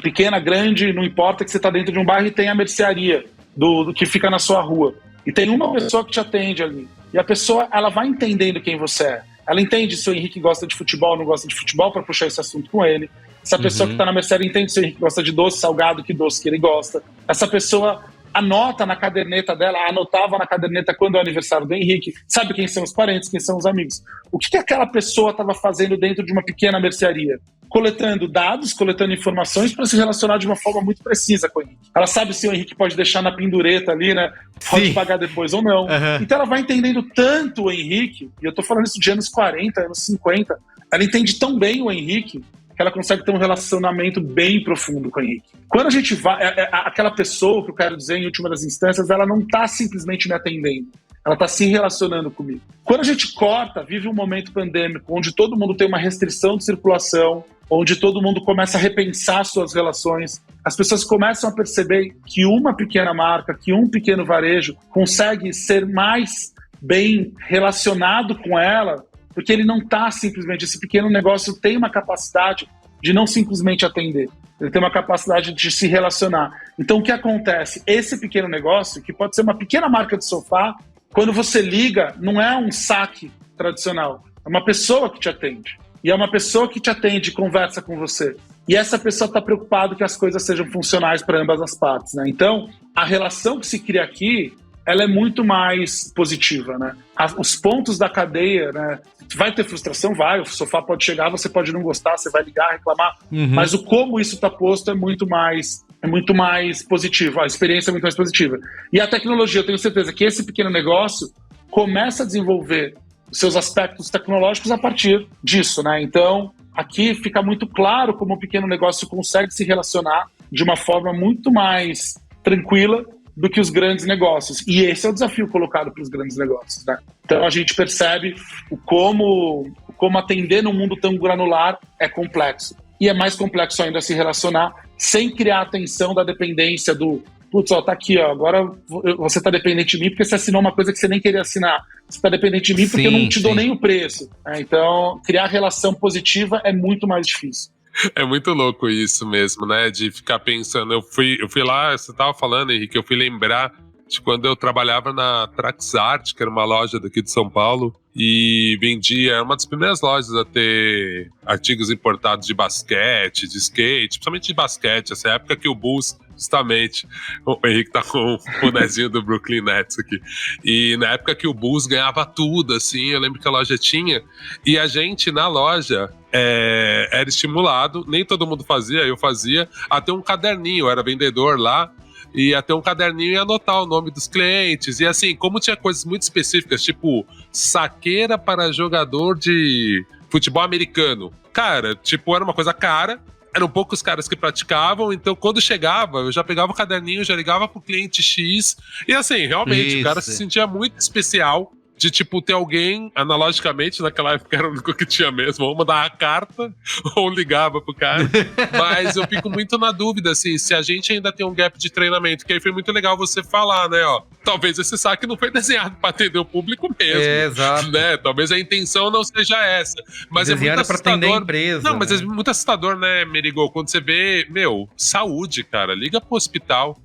pequena, grande, não importa, que você está dentro de um bairro e tem a mercearia do que fica na sua rua. E tem uma pessoa que te atende ali. E a pessoa, ela vai entendendo quem você é. Ela entende se o Henrique gosta de futebol ou não gosta de futebol, para puxar esse assunto com ele. Essa pessoa que está na mercearia entende se o Henrique gosta de doce, salgado, que doce que ele gosta. Essa pessoa anota na caderneta dela, anotava na caderneta quando é o aniversário do Henrique, sabe quem são os parentes, quem são os amigos. O que aquela pessoa estava fazendo dentro de uma pequena mercearia? Coletando dados, coletando informações para se relacionar de uma forma muito precisa com o Henrique. Ela sabe se o Henrique pode deixar na pendureta ali, né? Pode pagar depois ou não. Então ela vai entendendo tanto o Henrique, e eu tô falando isso de anos 40, anos 50, ela entende tão bem o Henrique que ela consegue ter um relacionamento bem profundo com o Henrique. Quando a gente vai... aquela pessoa, que eu quero dizer, em última das instâncias, ela não está simplesmente me atendendo. Ela está se relacionando comigo. Quando a gente corta, vive um momento pandêmico, onde todo mundo tem uma restrição de circulação, onde todo mundo começa a repensar suas relações, as pessoas começam a perceber que uma pequena marca, que um pequeno varejo consegue ser mais bem relacionado com ela, porque ele não está simplesmente... Esse pequeno negócio tem uma capacidade de não simplesmente atender. Ele tem uma capacidade de se relacionar. Então, o que acontece? Esse pequeno negócio, que pode ser uma pequena marca de sofá, quando você liga, não é um saque tradicional. É uma pessoa que te atende. E é uma pessoa que te atende e conversa com você. E essa pessoa está preocupada que as coisas sejam funcionais para ambas as partes. Né? Então, a relação que se cria aqui, ela é muito mais positiva. Né? Os pontos da cadeia, né? Vai ter frustração? Vai. O sofá pode chegar, você pode não gostar, você vai ligar, reclamar. Mas o como isso está posto é muito mais positivo. A experiência é muito mais positiva. E a tecnologia, eu tenho certeza que esse pequeno negócio começa a desenvolver os seus aspectos tecnológicos a partir disso, né? Então, aqui fica muito claro como o pequeno negócio consegue se relacionar de uma forma muito mais tranquila do que os grandes negócios. E esse é o desafio colocado para os grandes negócios, né? Então, a gente percebe como atender num mundo tão granular é complexo. E é mais complexo ainda se relacionar sem criar a tensão da dependência do putz, ó, tá aqui, ó, agora você tá dependente de mim porque você assinou uma coisa que você nem queria assinar. Você tá dependente de mim porque eu não te dou nem o preço. Então, criar relação positiva é muito mais difícil. É muito louco isso mesmo, né? De ficar pensando. Eu fui lá, você tava falando, Henrique, eu fui lembrar de quando eu trabalhava na Traxart, que era uma loja daqui de São Paulo, e vendia, era uma das primeiras lojas a ter artigos importados de basquete, de skate, principalmente de basquete, essa época que o Bulls, justamente, o Henrique tá com o bonezinho do Brooklyn Nets aqui, e na época que o Bulls ganhava tudo, assim, eu lembro que a loja tinha, e a gente na loja era estimulado, nem todo mundo fazia, eu fazia, a ter um caderninho, eu era vendedor lá, e ia ter um caderninho e anotar o nome dos clientes. E assim, como tinha coisas muito específicas, tipo saqueira para jogador de futebol americano. Cara, tipo, era uma coisa cara, eram poucos caras que praticavam, então quando chegava, eu já pegava o caderninho, já ligava pro cliente X, e assim, realmente, o cara se sentia muito especial de, tipo, ter alguém, analogicamente, naquela época era o único que tinha mesmo, ou mandar a carta, ou ligava pro cara. Mas eu fico muito na dúvida, assim, se a gente ainda tem um gap de treinamento, que aí foi muito legal você falar, né, ó, talvez esse saque não foi desenhado pra atender o público mesmo. Exato. Né, talvez a intenção não seja essa. Mas é muito assustador. Pra atender a empresa, não, mas é muito assustador, né, Merigo, quando você vê, saúde, cara, liga pro hospital.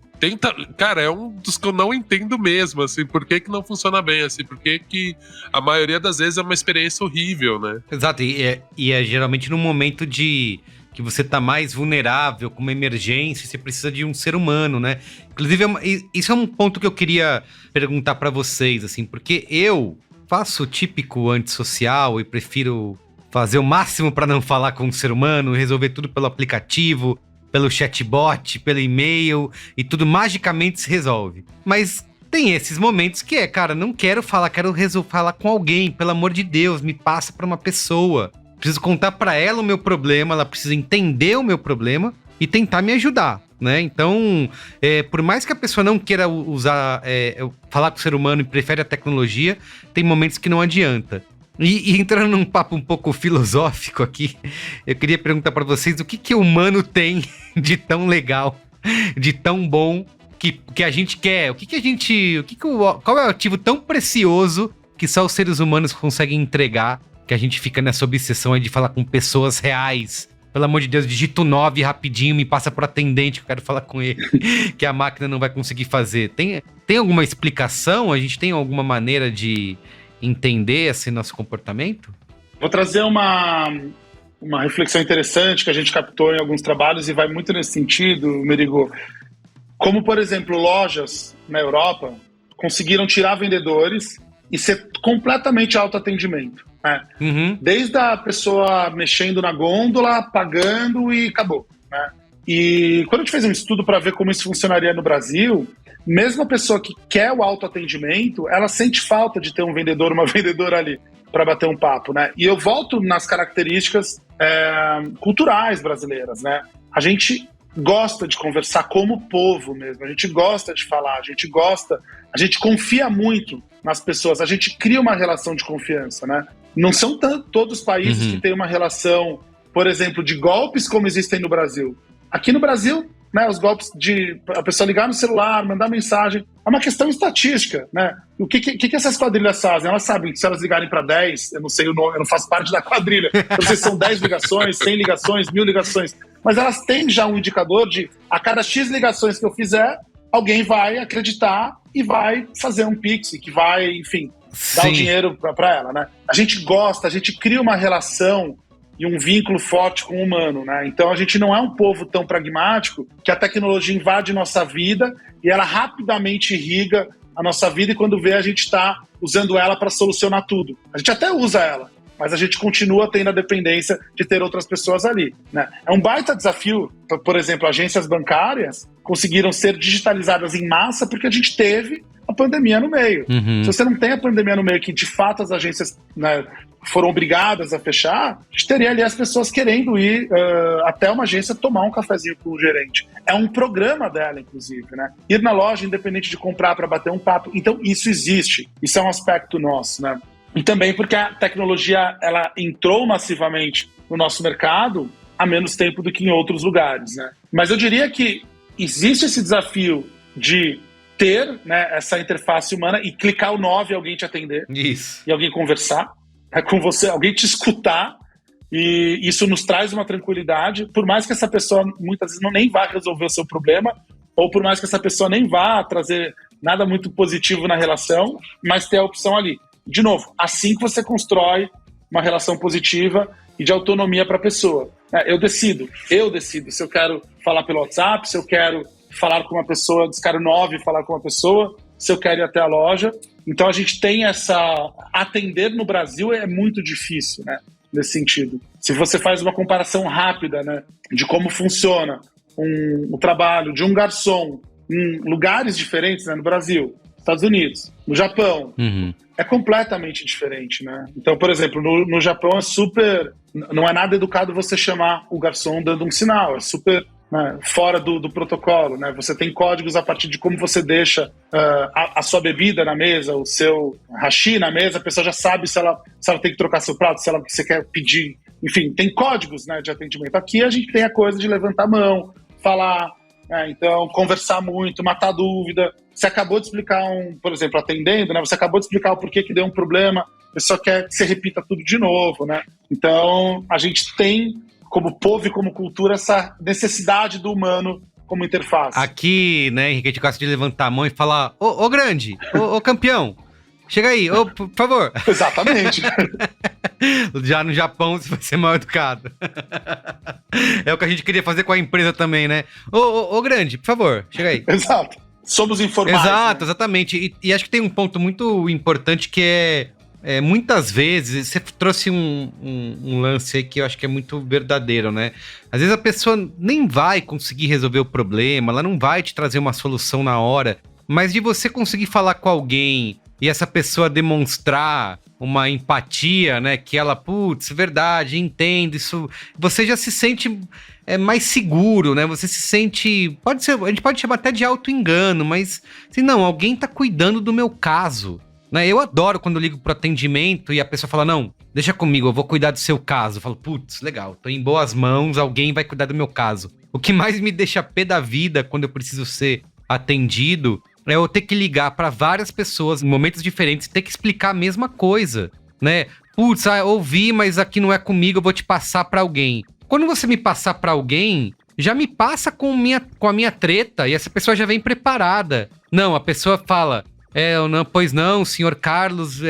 Cara, é um dos que eu não entendo mesmo, assim, por que não funciona bem, assim, por que a maioria das vezes é uma experiência horrível, né? Exato, e é geralmente num momento de que você tá mais vulnerável, com uma emergência, você precisa de um ser humano, né? Inclusive, isso é um ponto que eu queria perguntar pra vocês, assim, porque eu faço o típico antissocial e prefiro fazer o máximo pra não falar com um ser humano, resolver tudo pelo aplicativo, pelo chatbot, pelo e-mail, e tudo magicamente se resolve. Mas tem esses momentos que cara, não quero falar, quero falar com alguém, pelo amor de Deus, me passa pra uma pessoa. Preciso contar pra ela o meu problema, ela precisa entender o meu problema e tentar me ajudar, né? Então, por mais que a pessoa não queira falar com o ser humano e prefere a tecnologia, tem momentos que não adianta. E entrando num papo um pouco filosófico aqui, eu queria perguntar pra vocês o que o humano tem de tão legal, de tão bom, que a gente quer. Qual é o ativo tão precioso que só os seres humanos conseguem entregar, que a gente fica nessa obsessão aí de falar com pessoas reais. Pelo amor de Deus, digito 9 rapidinho, me passa pro atendente que eu quero falar com ele, que a máquina não vai conseguir fazer. Tem alguma explicação? A gente tem alguma maneira de entender esse nosso comportamento? Vou trazer uma reflexão interessante que a gente captou em alguns trabalhos e vai muito nesse sentido, Merigo. Como, por exemplo, lojas na Europa conseguiram tirar vendedores e ser completamente autoatendimento. Né? Uhum. Desde a pessoa mexendo na gôndola, pagando e acabou. Né? E quando a gente fez um estudo para ver como isso funcionaria no Brasil, mesmo a pessoa que quer o autoatendimento, ela sente falta de ter um vendedor, uma vendedora ali para bater um papo. Né? E eu volto nas características culturais brasileiras. Né? A gente gosta de conversar como povo mesmo, a gente gosta de falar, a gente confia muito nas pessoas, a gente cria uma relação de confiança, né? Não são todos os países que têm uma relação, por exemplo, de golpes como existem no Brasil. Aqui no Brasil, né, os golpes de a pessoa ligar no celular, mandar mensagem, é uma questão estatística, né? O que essas quadrilhas fazem? Elas sabem que se elas ligarem para 10, eu não sei o nome, eu não faço parte da quadrilha, eu não sei se são 10 ligações, 100 ligações, 1000 ligações, mas elas têm já um indicador de a cada X ligações que eu fizer, alguém vai acreditar e vai fazer um Pix, que vai, enfim, dar o dinheiro para ela, né? A gente gosta, a gente cria uma relação e um vínculo forte com o humano, né? Então a gente não é um povo tão pragmático que a tecnologia invade nossa vida e ela rapidamente irriga a nossa vida e quando vê a gente está usando ela para solucionar tudo. A gente até usa ela, mas a gente continua tendo a dependência de ter outras pessoas ali, né? É um baita desafio, por exemplo, agências bancárias conseguiram ser digitalizadas em massa porque a gente teve a pandemia no meio. Se você não tem a pandemia no meio, que de fato as agências, né, foram obrigadas a fechar, a gente teria ali as pessoas querendo ir até uma agência tomar um cafezinho com o gerente. É um programa dela, inclusive, né? Ir na loja, independente de comprar para bater um papo. Então, isso existe. Isso é um aspecto nosso, né? E também porque a tecnologia ela entrou massivamente no nosso mercado há menos tempo do que em outros lugares, né? Mas eu diria que existe esse desafio de ter, né, essa interface humana e clicar o 9 e alguém te atender. Isso. E alguém conversar com você, alguém te escutar, e isso nos traz uma tranquilidade, por mais que essa pessoa muitas vezes nem vá resolver o seu problema, ou por mais que essa pessoa nem vá trazer nada muito positivo na relação, mas ter a opção ali. De novo, assim que você constrói uma relação positiva e de autonomia para a pessoa. Eu decido se eu quero falar pelo WhatsApp, se eu quero falar com uma pessoa, descaro 9 e falar com uma pessoa, se eu quero ir até a loja. Então a gente tem atender no Brasil é muito difícil, né, nesse sentido. Se você faz uma comparação rápida, né, de como funciona o trabalho de um garçom em lugares diferentes, né, no Brasil, Estados Unidos, no Japão, é completamente diferente, né? Então, por exemplo, no Japão não é nada educado você chamar o garçom dando um sinal, é super, né, fora do protocolo, né? Você tem códigos a partir de como você deixa a sua bebida na mesa, o seu hashi na mesa, a pessoa já sabe se ela tem que trocar seu prato, se você quer pedir, enfim, tem códigos, né, de atendimento. Aqui a gente tem a coisa de levantar a mão, falar, então conversar muito, matar dúvida. Você acabou de explicar por exemplo, atendendo, né? Você acabou de explicar o porquê que deu um problema, a pessoa quer que você repita tudo de novo, né? Então, a gente tem, como povo e como cultura, essa necessidade do humano como interface. Aqui, né, Henrique, a gente gosta de levantar a mão e falar, ô grande, ô campeão, chega aí, ô, por favor. Exatamente. Já no Japão você vai ser mal educado. É o que a gente queria fazer com a empresa também, né? Ô, grande, por favor, chega aí. Exato. Somos informais. Exato, né? exatamente. E acho que tem um ponto muito importante que é muitas vezes, você trouxe um lance aí que eu acho que é muito verdadeiro, né? Às vezes a pessoa nem vai conseguir resolver o problema, ela não vai te trazer uma solução na hora, mas de você conseguir falar com alguém e essa pessoa demonstrar uma empatia, né? Que ela, putz, verdade, entendo isso. Você já se sente mais seguro, né? Você se sente... a gente pode chamar até de auto-engano, mas assim, não, alguém tá cuidando do meu caso. Né? Eu adoro quando eu ligo pro atendimento e a pessoa fala, não, deixa comigo, eu vou cuidar do seu caso. Eu falo, putz, legal, tô em boas mãos, alguém vai cuidar do meu caso. O que mais me deixa pé da vida quando eu preciso ser atendido é eu ter que ligar para várias pessoas em momentos diferentes e ter que explicar a mesma coisa, né? Putz, ouvi, mas aqui não é comigo, eu vou te passar para alguém. Quando você me passar para alguém, já me passa com a minha treta e essa pessoa já vem preparada. Não, a pessoa fala... pois não, senhor Carlos,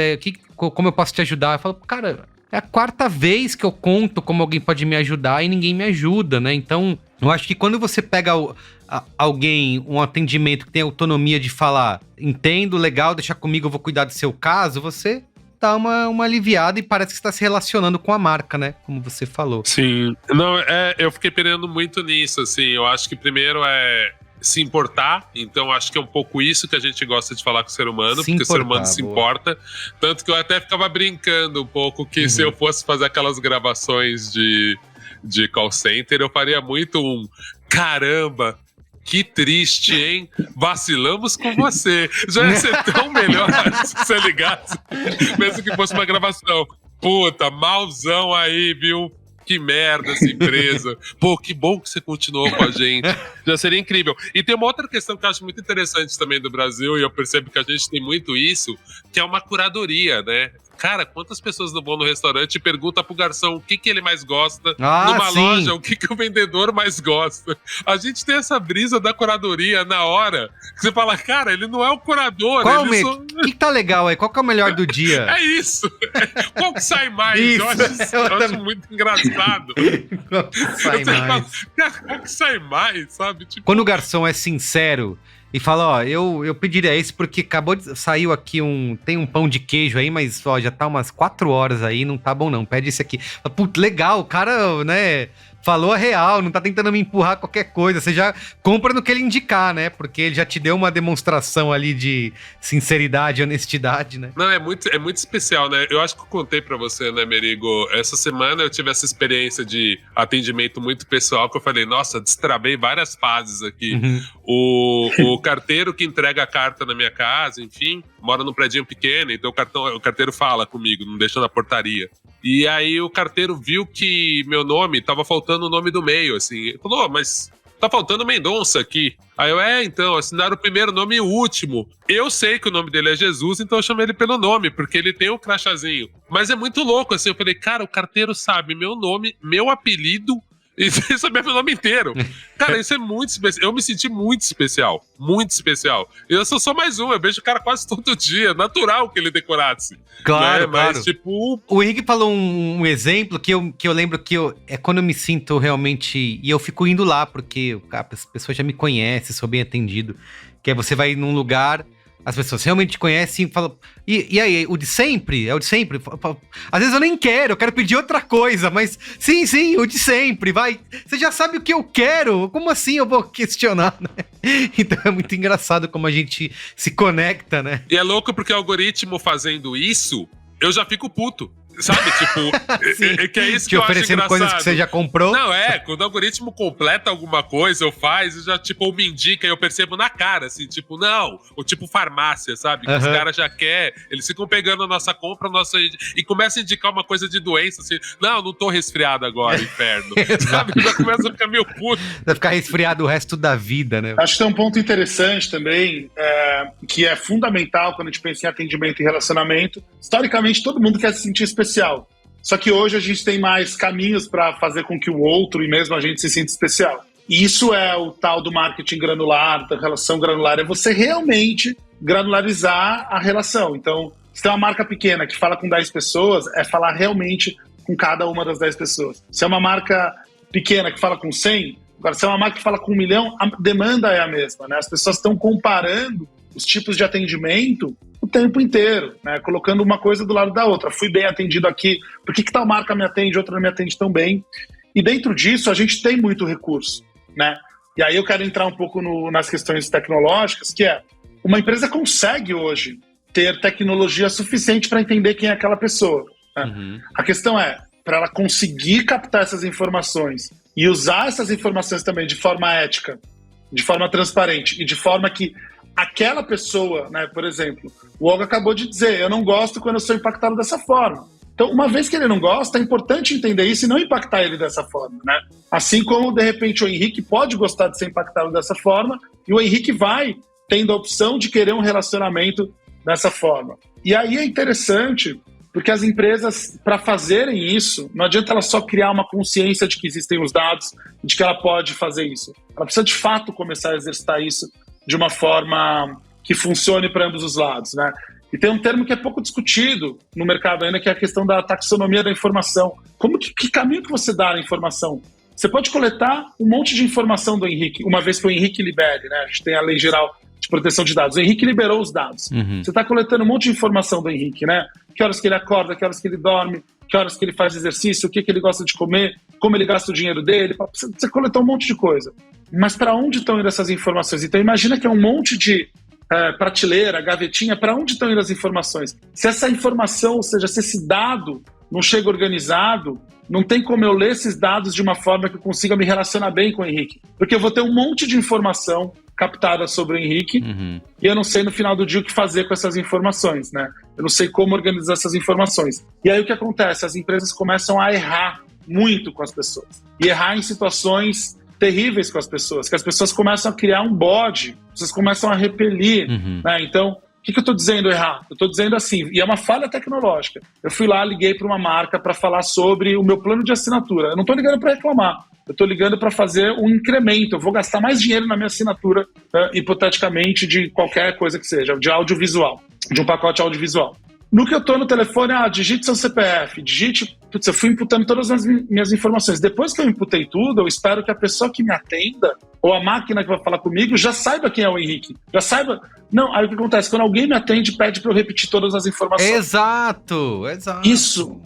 como eu posso te ajudar? Eu falo, cara, é a 4ª vez que eu conto como alguém pode me ajudar e ninguém me ajuda, né? Então, eu acho que quando você pega alguém, um atendimento que tem autonomia de falar, entendo, legal, deixa comigo, eu vou cuidar do seu caso, você dá uma aliviada e parece que está se relacionando com a marca, né? Como você falou. Sim. Não, eu fiquei pensando muito nisso, assim. Eu acho que primeiro se importar, então acho que é um pouco isso que a gente gosta de falar com o ser humano, porque o ser humano se importa, tanto que eu até ficava brincando um pouco que se eu fosse fazer aquelas gravações de call center, eu faria muito caramba, que triste, hein? Vacilamos com você. Já ia ser tão melhor se você ligasse, mesmo que fosse uma gravação. Puta, malzão aí, viu? Que merda essa empresa. Pô, que bom que você continuou com a gente. Já seria incrível. E tem uma outra questão que eu acho muito interessante também do Brasil, e eu percebo que a gente tem muito isso, que é uma curadoria, né? Cara, quantas pessoas não vão no restaurante e perguntam pro garçom o que ele mais gosta, numa loja, o que o vendedor mais gosta. A gente tem essa brisa da curadoria na hora, que você fala, cara, ele não é o curador. O que tá legal aí? Qual que é o melhor do dia? É isso. Qual que sai mais? Isso, eu acho muito engraçado. Qual que sai mais? Qual que sai mais, sabe? Tipo... Quando o garçom é sincero e fala, ó, eu pediria esse porque saiu aqui tem um pão de queijo aí, mas ó, já tá umas 4 horas aí, não tá bom não, pede esse aqui. Putz, legal, o cara, né, falou a real, não tá tentando me empurrar qualquer coisa, você já compra no que ele indicar, né, porque ele já te deu uma demonstração ali de sinceridade e honestidade, né. Não, é muito especial, né, eu acho que eu contei pra você, né, Merigo, essa semana eu tive essa experiência de atendimento muito pessoal, que eu falei, nossa, destravei várias fases aqui. O carteiro que entrega a carta na minha casa, enfim, mora num predinho pequeno, então o carteiro fala comigo, não deixa na portaria. E aí o carteiro viu que meu nome tava faltando o nome do meio, assim. Ele falou, mas tá faltando Mendonça aqui. Aí eu, então, assinaram o primeiro nome e o último. Eu sei que o nome dele é Jesus, então eu chamo ele pelo nome, porque ele tem um crachazinho. Mas é muito louco, assim, eu falei, cara, o carteiro sabe meu nome, meu apelido, e sabia meu nome inteiro. Cara, isso é muito especial. Eu me senti muito especial. Muito especial. Eu sou só mais um. Eu vejo o cara quase todo dia. Natural que ele decorasse. Claro, né? claro. Mas, tipo... O Henrique falou um exemplo que eu lembro que é quando eu me sinto realmente... E eu fico indo lá, porque a pessoa já me conhece, sou bem atendido. Que é você vai num lugar... As pessoas realmente te conhecem e falam... E aí, o de sempre? É o de sempre? Às vezes eu nem quero pedir outra coisa, mas... Sim, o de sempre, vai. Você já sabe o que eu quero, como assim eu vou questionar, né? Então é muito engraçado como a gente se conecta, né? E é louco porque o algoritmo fazendo isso, eu já fico puto. Sabe, tipo, que é isso que eu acho engraçado. Te oferecendo coisas que você já comprou? Não, quando o algoritmo completa alguma coisa, ou faz, já, tipo, ou me indica, e eu percebo na cara, assim, tipo, não, ou tipo farmácia, sabe, que os caras já querem, eles ficam pegando a nossa compra, e começam a indicar uma coisa de doença, assim, não tô resfriado agora, inferno, sabe, já começa a ficar meio puto. Vai ficar resfriado o resto da vida, né? Acho que tem um ponto interessante também, que é fundamental quando a gente pensa em atendimento e relacionamento. Historicamente, todo mundo quer se sentir especial. Só que hoje a gente tem mais caminhos para fazer com que o outro e mesmo a gente se sinta especial. E isso é o tal do marketing granular, da relação granular, é você realmente granularizar a relação. Então, Se tem uma marca pequena que fala com 10 pessoas, é falar realmente com cada uma das 10 pessoas. Se é uma marca pequena que fala com 100, agora se é uma marca que fala com 1 milhão, a demanda é a mesma, né? As pessoas estão comparando os tipos de atendimento o tempo inteiro, né? Colocando uma coisa do lado da outra. Fui bem atendido aqui, por que tal marca me atende, outra não me atende tão bem? E dentro disso, a gente tem muito recurso, né? E aí eu quero entrar um pouco nas questões tecnológicas, que é, uma empresa consegue hoje ter tecnologia suficiente para entender quem é aquela pessoa, né? Uhum. A questão é, para ela conseguir captar essas informações e usar essas informações também de forma ética, de forma transparente e de forma que aquela pessoa, né, por exemplo, o Olga acabou de dizer, eu não gosto quando eu sou impactado dessa forma. Então, uma vez que ele não gosta, é importante entender isso e não impactar ele dessa forma, né? Assim como, de repente, o Henrique pode gostar de ser impactado dessa forma e o Henrique vai tendo a opção de querer um relacionamento dessa forma. E aí é interessante, porque as empresas, para fazerem isso, não adianta ela só criar uma consciência de que existem os dados e de que ela pode fazer isso. Ela precisa, de fato, começar a exercitar isso de uma forma que funcione para ambos os lados, né? E tem um termo que é pouco discutido no mercado ainda, que é a questão da taxonomia da informação. Que caminho que você dá à informação? Você pode coletar um monte de informação do Henrique, uma vez que o Henrique libere, né? A gente tem a Lei Geral de Proteção de Dados. O Henrique liberou os dados. Uhum. Você está coletando um monte de informação do Henrique, né? Que horas que ele acorda, que horas que ele dorme, que horas que ele faz exercício, o que ele gosta de comer, como ele gasta o dinheiro dele. Você coletou um monte de coisa. Mas para onde estão indo essas informações? Então imagina que é um monte de prateleira, gavetinha, para onde estão indo as informações? Se essa informação, ou seja, se esse dado não chega organizado, não tem como eu ler esses dados de uma forma que eu consiga me relacionar bem com o Henrique. Porque eu vou ter um monte de informação captada sobre o Henrique e eu não sei no final do dia o que fazer com essas informações, né? Eu não sei como organizar essas informações. E aí o que acontece? As empresas começam a errar muito com as pessoas. E errar em situações terríveis com as pessoas, que as pessoas começam a criar um bode, vocês começam a repelir, né? Então, o que eu estou dizendo errado? Eu estou dizendo assim, e é uma falha tecnológica. Eu fui lá, liguei para uma marca para falar sobre o meu plano de assinatura. Eu não estou ligando para reclamar, eu estou ligando para fazer um incremento. Eu vou gastar mais dinheiro na minha assinatura, hipoteticamente, de qualquer coisa que seja, de audiovisual, de um pacote audiovisual. No que eu estou no telefone, digite seu CPF, Putz, eu fui imputando todas as minhas informações. Depois que eu imputei tudo, eu espero que a pessoa que me atenda, ou a máquina que vai falar comigo, já saiba quem é o Henrique. Já saiba... Não, aí o que acontece? Quando alguém me atende, pede para eu repetir todas as informações. Exato. Isso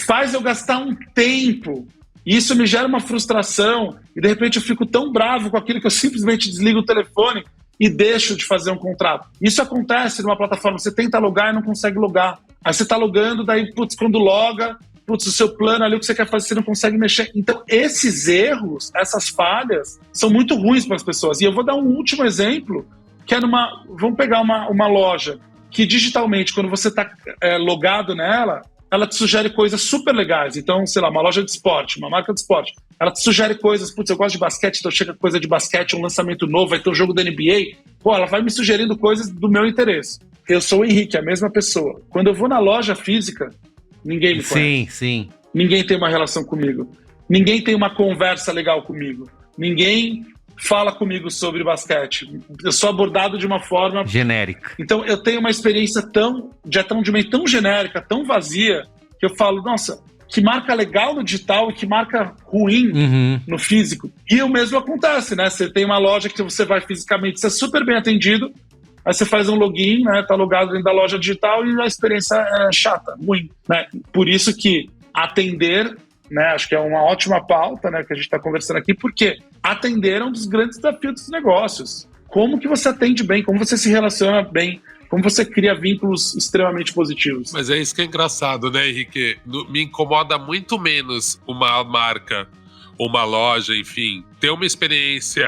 faz eu gastar um tempo. E isso me gera uma frustração. E de repente eu fico tão bravo com aquilo que eu simplesmente desligo o telefone e deixo de fazer um contrato. Isso acontece numa plataforma, você tenta logar e não consegue logar. Aí você está logando, daí, quando loga, o seu plano ali, o que você quer fazer, você não consegue mexer. Então, esses erros, essas falhas, são muito ruins para as pessoas. E eu vou dar um último exemplo, que é vamos pegar uma loja, que digitalmente, quando você está logado nela, ela te sugere coisas super legais. Então, sei lá, uma loja de esporte, uma marca de esporte, ela te sugere coisas, eu gosto de basquete, então chega coisa de basquete, um lançamento novo, vai ter um jogo da NBA. Ela vai me sugerindo coisas do meu interesse. Eu sou o Henrique, a mesma pessoa. Quando eu vou na loja física, ninguém me conhece. Sim. Ninguém tem uma relação comigo. Ninguém tem uma conversa legal comigo. Ninguém fala comigo sobre basquete. Eu sou abordado de uma forma... genérica. Então, eu tenho uma experiência de atendimento tão genérica, tão vazia, que eu falo, nossa, que marca legal no digital e que marca ruim no físico. E o mesmo acontece, né? Você tem uma loja que você vai fisicamente, você é super bem atendido, aí você faz um login, né? Tá logado dentro da loja digital e a experiência é chata, ruim, né? Por isso que atender, né? Acho que é uma ótima pauta, né? Que a gente está conversando aqui, porque atender é um dos grandes desafios dos negócios. Como que você atende bem, como você se relaciona bem, como você cria vínculos extremamente positivos. Mas é isso que é engraçado, né, Henrique? Me incomoda muito menos uma marca, uma loja, enfim, ter uma experiência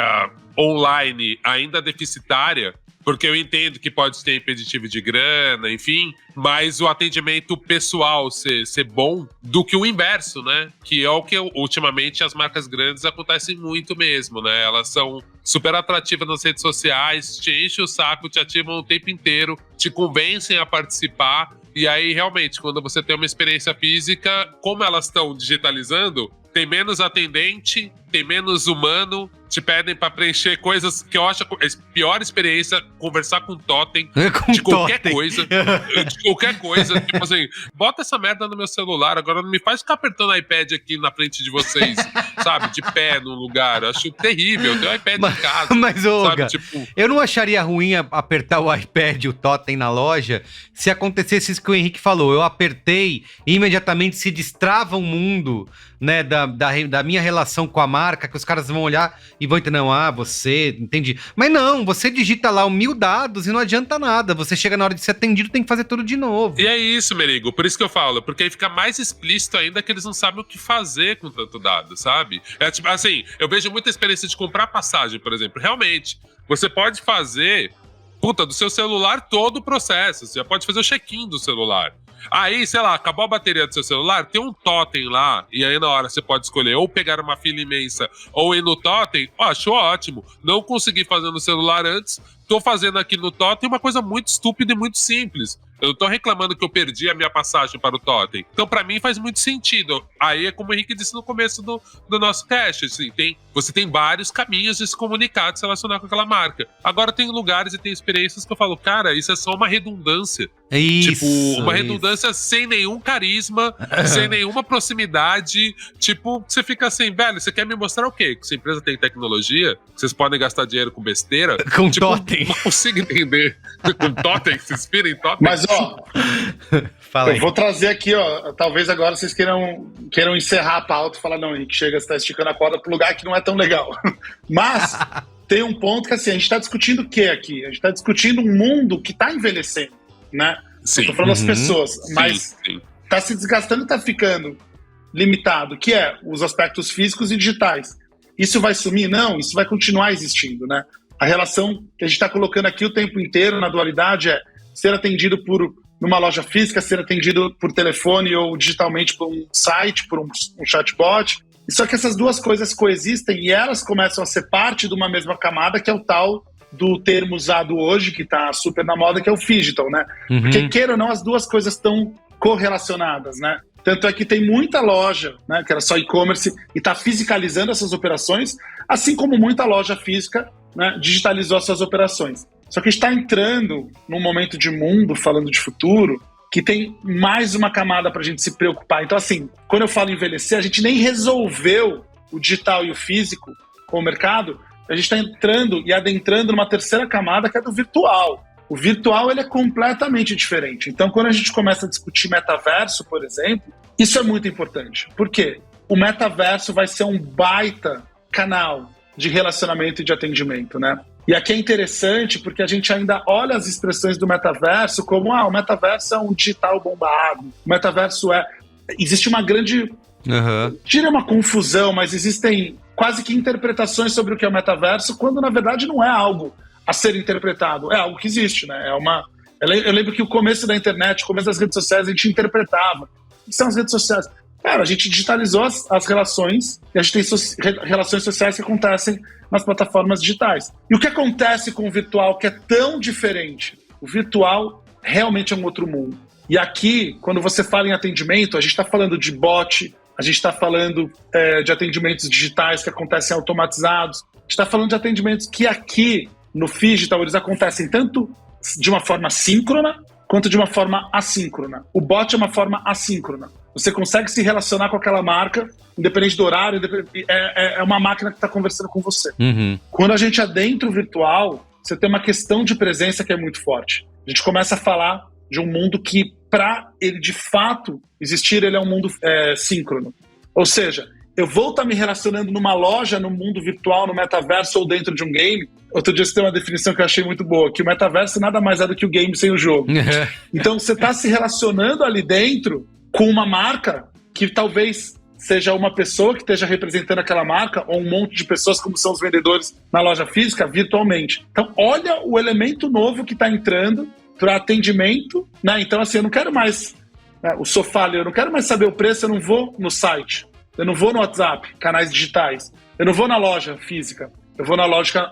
online ainda deficitária, porque eu entendo que pode ter impeditivo de grana, enfim, mas o atendimento pessoal ser bom do que o inverso, né? Que é o que ultimamente as marcas grandes acontecem muito mesmo, né? Elas são super atrativas nas redes sociais, te enchem o saco, te ativam o tempo inteiro, te convencem a participar. E aí, realmente, quando você tem uma experiência física, como elas estão digitalizando, tem menos atendente tem menos humano, te pedem pra preencher coisas que eu acho a pior experiência, conversar com totem, de qualquer coisa. De qualquer coisa. Tipo assim, bota essa merda no meu celular, agora não me faz ficar apertando o iPad aqui na frente de vocês, sabe? De pé no lugar. Eu acho terrível. Eu tenho um iPad em casa. Mas, Olga, tipo... eu não acharia ruim apertar o iPad, o totem na loja, se acontecesse isso que o Henrique falou. Eu apertei e imediatamente se destrava o mundo, né, da minha relação com a marca, que os caras vão olhar e vão entender, não, você, entendi. Mas não, você digita lá 1000 dados e não adianta nada. Você chega na hora de ser atendido, tem que fazer tudo de novo. E é isso, Merigo, por isso que eu falo, porque aí fica mais explícito ainda que eles não sabem o que fazer com tanto dado, sabe? É tipo, assim, eu vejo muita experiência de comprar passagem, por exemplo. Realmente, você pode fazer, do seu celular todo o processo. Você já pode fazer o check-in do celular. Aí, sei lá, acabou a bateria do seu celular, tem um totem lá, e aí na hora você pode escolher ou pegar uma fila imensa ou ir no totem. Acho ótimo. Não consegui fazer no celular antes, tô fazendo aqui no totem uma coisa muito estúpida e muito simples. Eu não tô reclamando que eu perdi a minha passagem para o totem. Então, pra mim, faz muito sentido. Aí é como o Henrique disse no começo do nosso cast. Assim, você tem vários caminhos de se comunicar, de se relacionar com aquela marca. Agora, tem lugares e tem experiências que eu falo, cara, isso é só uma redundância. Isso, tipo, uma redundância sem nenhum carisma, sem nenhuma proximidade. Tipo, você fica assim, velho, você quer me mostrar o quê? Que sua empresa tem tecnologia? Que vocês podem gastar dinheiro com besteira? Com tipo, totem. Não consigo entender. Com totem, se inspira em totem. Mas, ó, Fala aí. Eu vou trazer aqui, ó, talvez agora vocês queiram encerrar a pauta e falar, não, Henrique, chega, você tá esticando a corda pro lugar que não é tão legal. Mas tem um ponto que, assim, a gente tá discutindo o que aqui? A gente tá discutindo um mundo que tá envelhecendo, né? Sim. Eu tô falando das pessoas, mas sim. tá se desgastando e tá ficando limitado, que é os aspectos físicos e digitais. Isso vai sumir? Não, isso vai continuar existindo, né? A relação que a gente tá colocando aqui o tempo inteiro na dualidade é ser atendido numa loja física, ser atendido por telefone ou digitalmente por um site, por um chatbot. Só que essas duas coisas coexistem e elas começam a ser parte de uma mesma camada, que é o tal do termo usado hoje, que está super na moda, que é o phygital, né? Porque, queira ou não, as duas coisas estão correlacionadas, né? Tanto é que tem muita loja, né, que era só e-commerce, e está fiscalizando essas operações, assim como muita loja física, né, digitalizou as suas operações. Só que a gente está entrando num momento de mundo, falando de futuro, que tem mais uma camada para a gente se preocupar. Então, assim, quando eu falo envelhecer, a gente nem resolveu o digital e o físico com o mercado, a gente está entrando e adentrando numa terceira camada, que é do virtual. O virtual, ele é completamente diferente. Então, quando a gente começa a discutir metaverso, por exemplo, isso é muito importante. Por quê? O metaverso vai ser um baita canal de relacionamento e de atendimento, né? E aqui é interessante porque a gente ainda olha as expressões do metaverso como, o metaverso é um digital bombado, o metaverso é... Existe uma grande... Tira uma confusão, mas existem quase que interpretações sobre o que é o metaverso, quando na verdade não é algo a ser interpretado, é algo que existe, né? Eu lembro que o começo da internet, o começo das redes sociais, a gente interpretava. O que são as redes sociais? Cara, a gente digitalizou as relações e a gente tem relações sociais que acontecem nas plataformas digitais. E o que acontece com o virtual que é tão diferente? O virtual realmente é um outro mundo. E aqui, quando você fala em atendimento, a gente está falando de bot, a gente está falando de atendimentos digitais que acontecem automatizados, a gente está falando de atendimentos que aqui, no Phygital, eles acontecem tanto de uma forma síncrona quanto de uma forma assíncrona. O bot é uma forma assíncrona. Você consegue se relacionar com aquela marca, independente do horário, é uma máquina que está conversando com você. Quando a gente adentra o virtual, você tem uma questão de presença que é muito forte. A gente começa a falar de um mundo que, para ele de fato existir, ele é um mundo síncrono. Ou seja, eu vou estar me relacionando numa loja, no mundo virtual, no metaverso ou dentro de um game. Outro dia você tem uma definição que eu achei muito boa, que o metaverso nada mais é do que o game sem o jogo. Então você está se relacionando ali dentro com uma marca que talvez seja uma pessoa que esteja representando aquela marca ou um monte de pessoas como são os vendedores na loja física virtualmente. Então olha o elemento novo que está entrando para atendimento, né? Então assim, eu não quero mais o sofá ali, eu não quero mais saber o preço, eu não vou no site, eu não vou no WhatsApp, canais digitais, eu não vou na loja física, eu vou na loja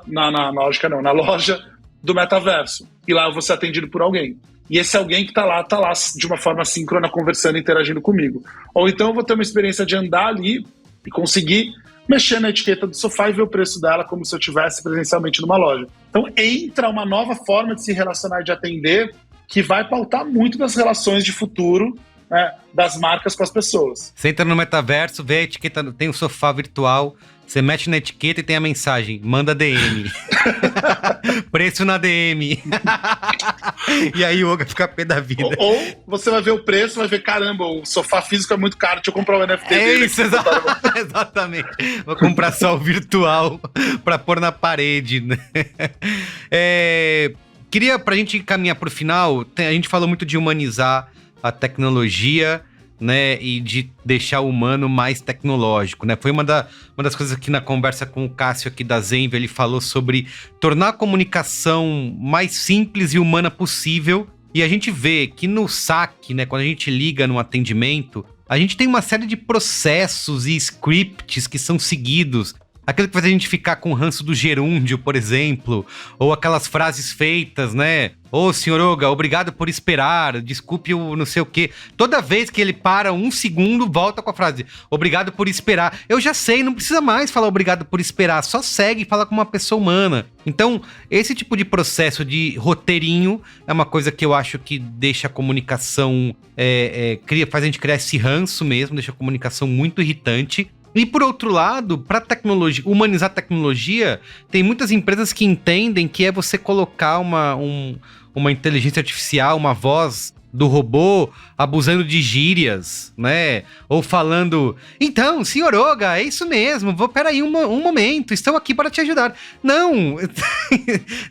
do metaverso, e lá eu vou ser atendido por alguém. E esse alguém que tá lá de uma forma síncrona, conversando, interagindo comigo. Ou então eu vou ter uma experiência de andar ali e conseguir mexer na etiqueta do sofá e ver o preço dela como se eu estivesse presencialmente numa loja. Então entra uma nova forma de se relacionar e de atender que vai pautar muito das relações de futuro, né, das marcas com as pessoas. Você entra no metaverso, vê a etiqueta, tem um sofá virtual, você mexe na etiqueta e tem a mensagem, manda DM. Preço na DM. E aí o Oga fica pé da vida. Ou você vai ver o preço, vai ver, caramba, o sofá físico é muito caro, deixa eu comprar o NFT dele. Isso, exatamente. Vou comprar só o virtual pra pôr na parede, né? Queria, pra gente caminhar pro final, a gente falou muito de humanizar a tecnologia, né, e de deixar o humano mais tecnológico, né? Foi uma das coisas que na conversa com o Cássio aqui da Zenvia, ele falou sobre tornar a comunicação mais simples e humana possível. E a gente vê que no saque, né, quando a gente liga no atendimento, a gente tem uma série de processos e scripts que são seguidos. Aquilo que faz a gente ficar com o ranço do gerúndio, por exemplo, ou aquelas frases feitas, né? Ô, senhor Oga, obrigado por esperar, desculpe o não sei o quê. Toda vez que ele para um segundo, volta com a frase, obrigado por esperar. Eu já sei, não precisa mais falar obrigado por esperar, só segue e fala com uma pessoa humana. Então, esse tipo de processo de roteirinho é uma coisa que eu acho que deixa a comunicação, faz a gente criar esse ranço mesmo, deixa a comunicação muito irritante. E por outro lado, para humanizar a tecnologia, tem muitas empresas que entendem que é você colocar uma inteligência artificial, uma voz do robô abusando de gírias, né? Ou falando, então, senhor Oga, é isso mesmo, peraí um momento, estou aqui para te ajudar. Não,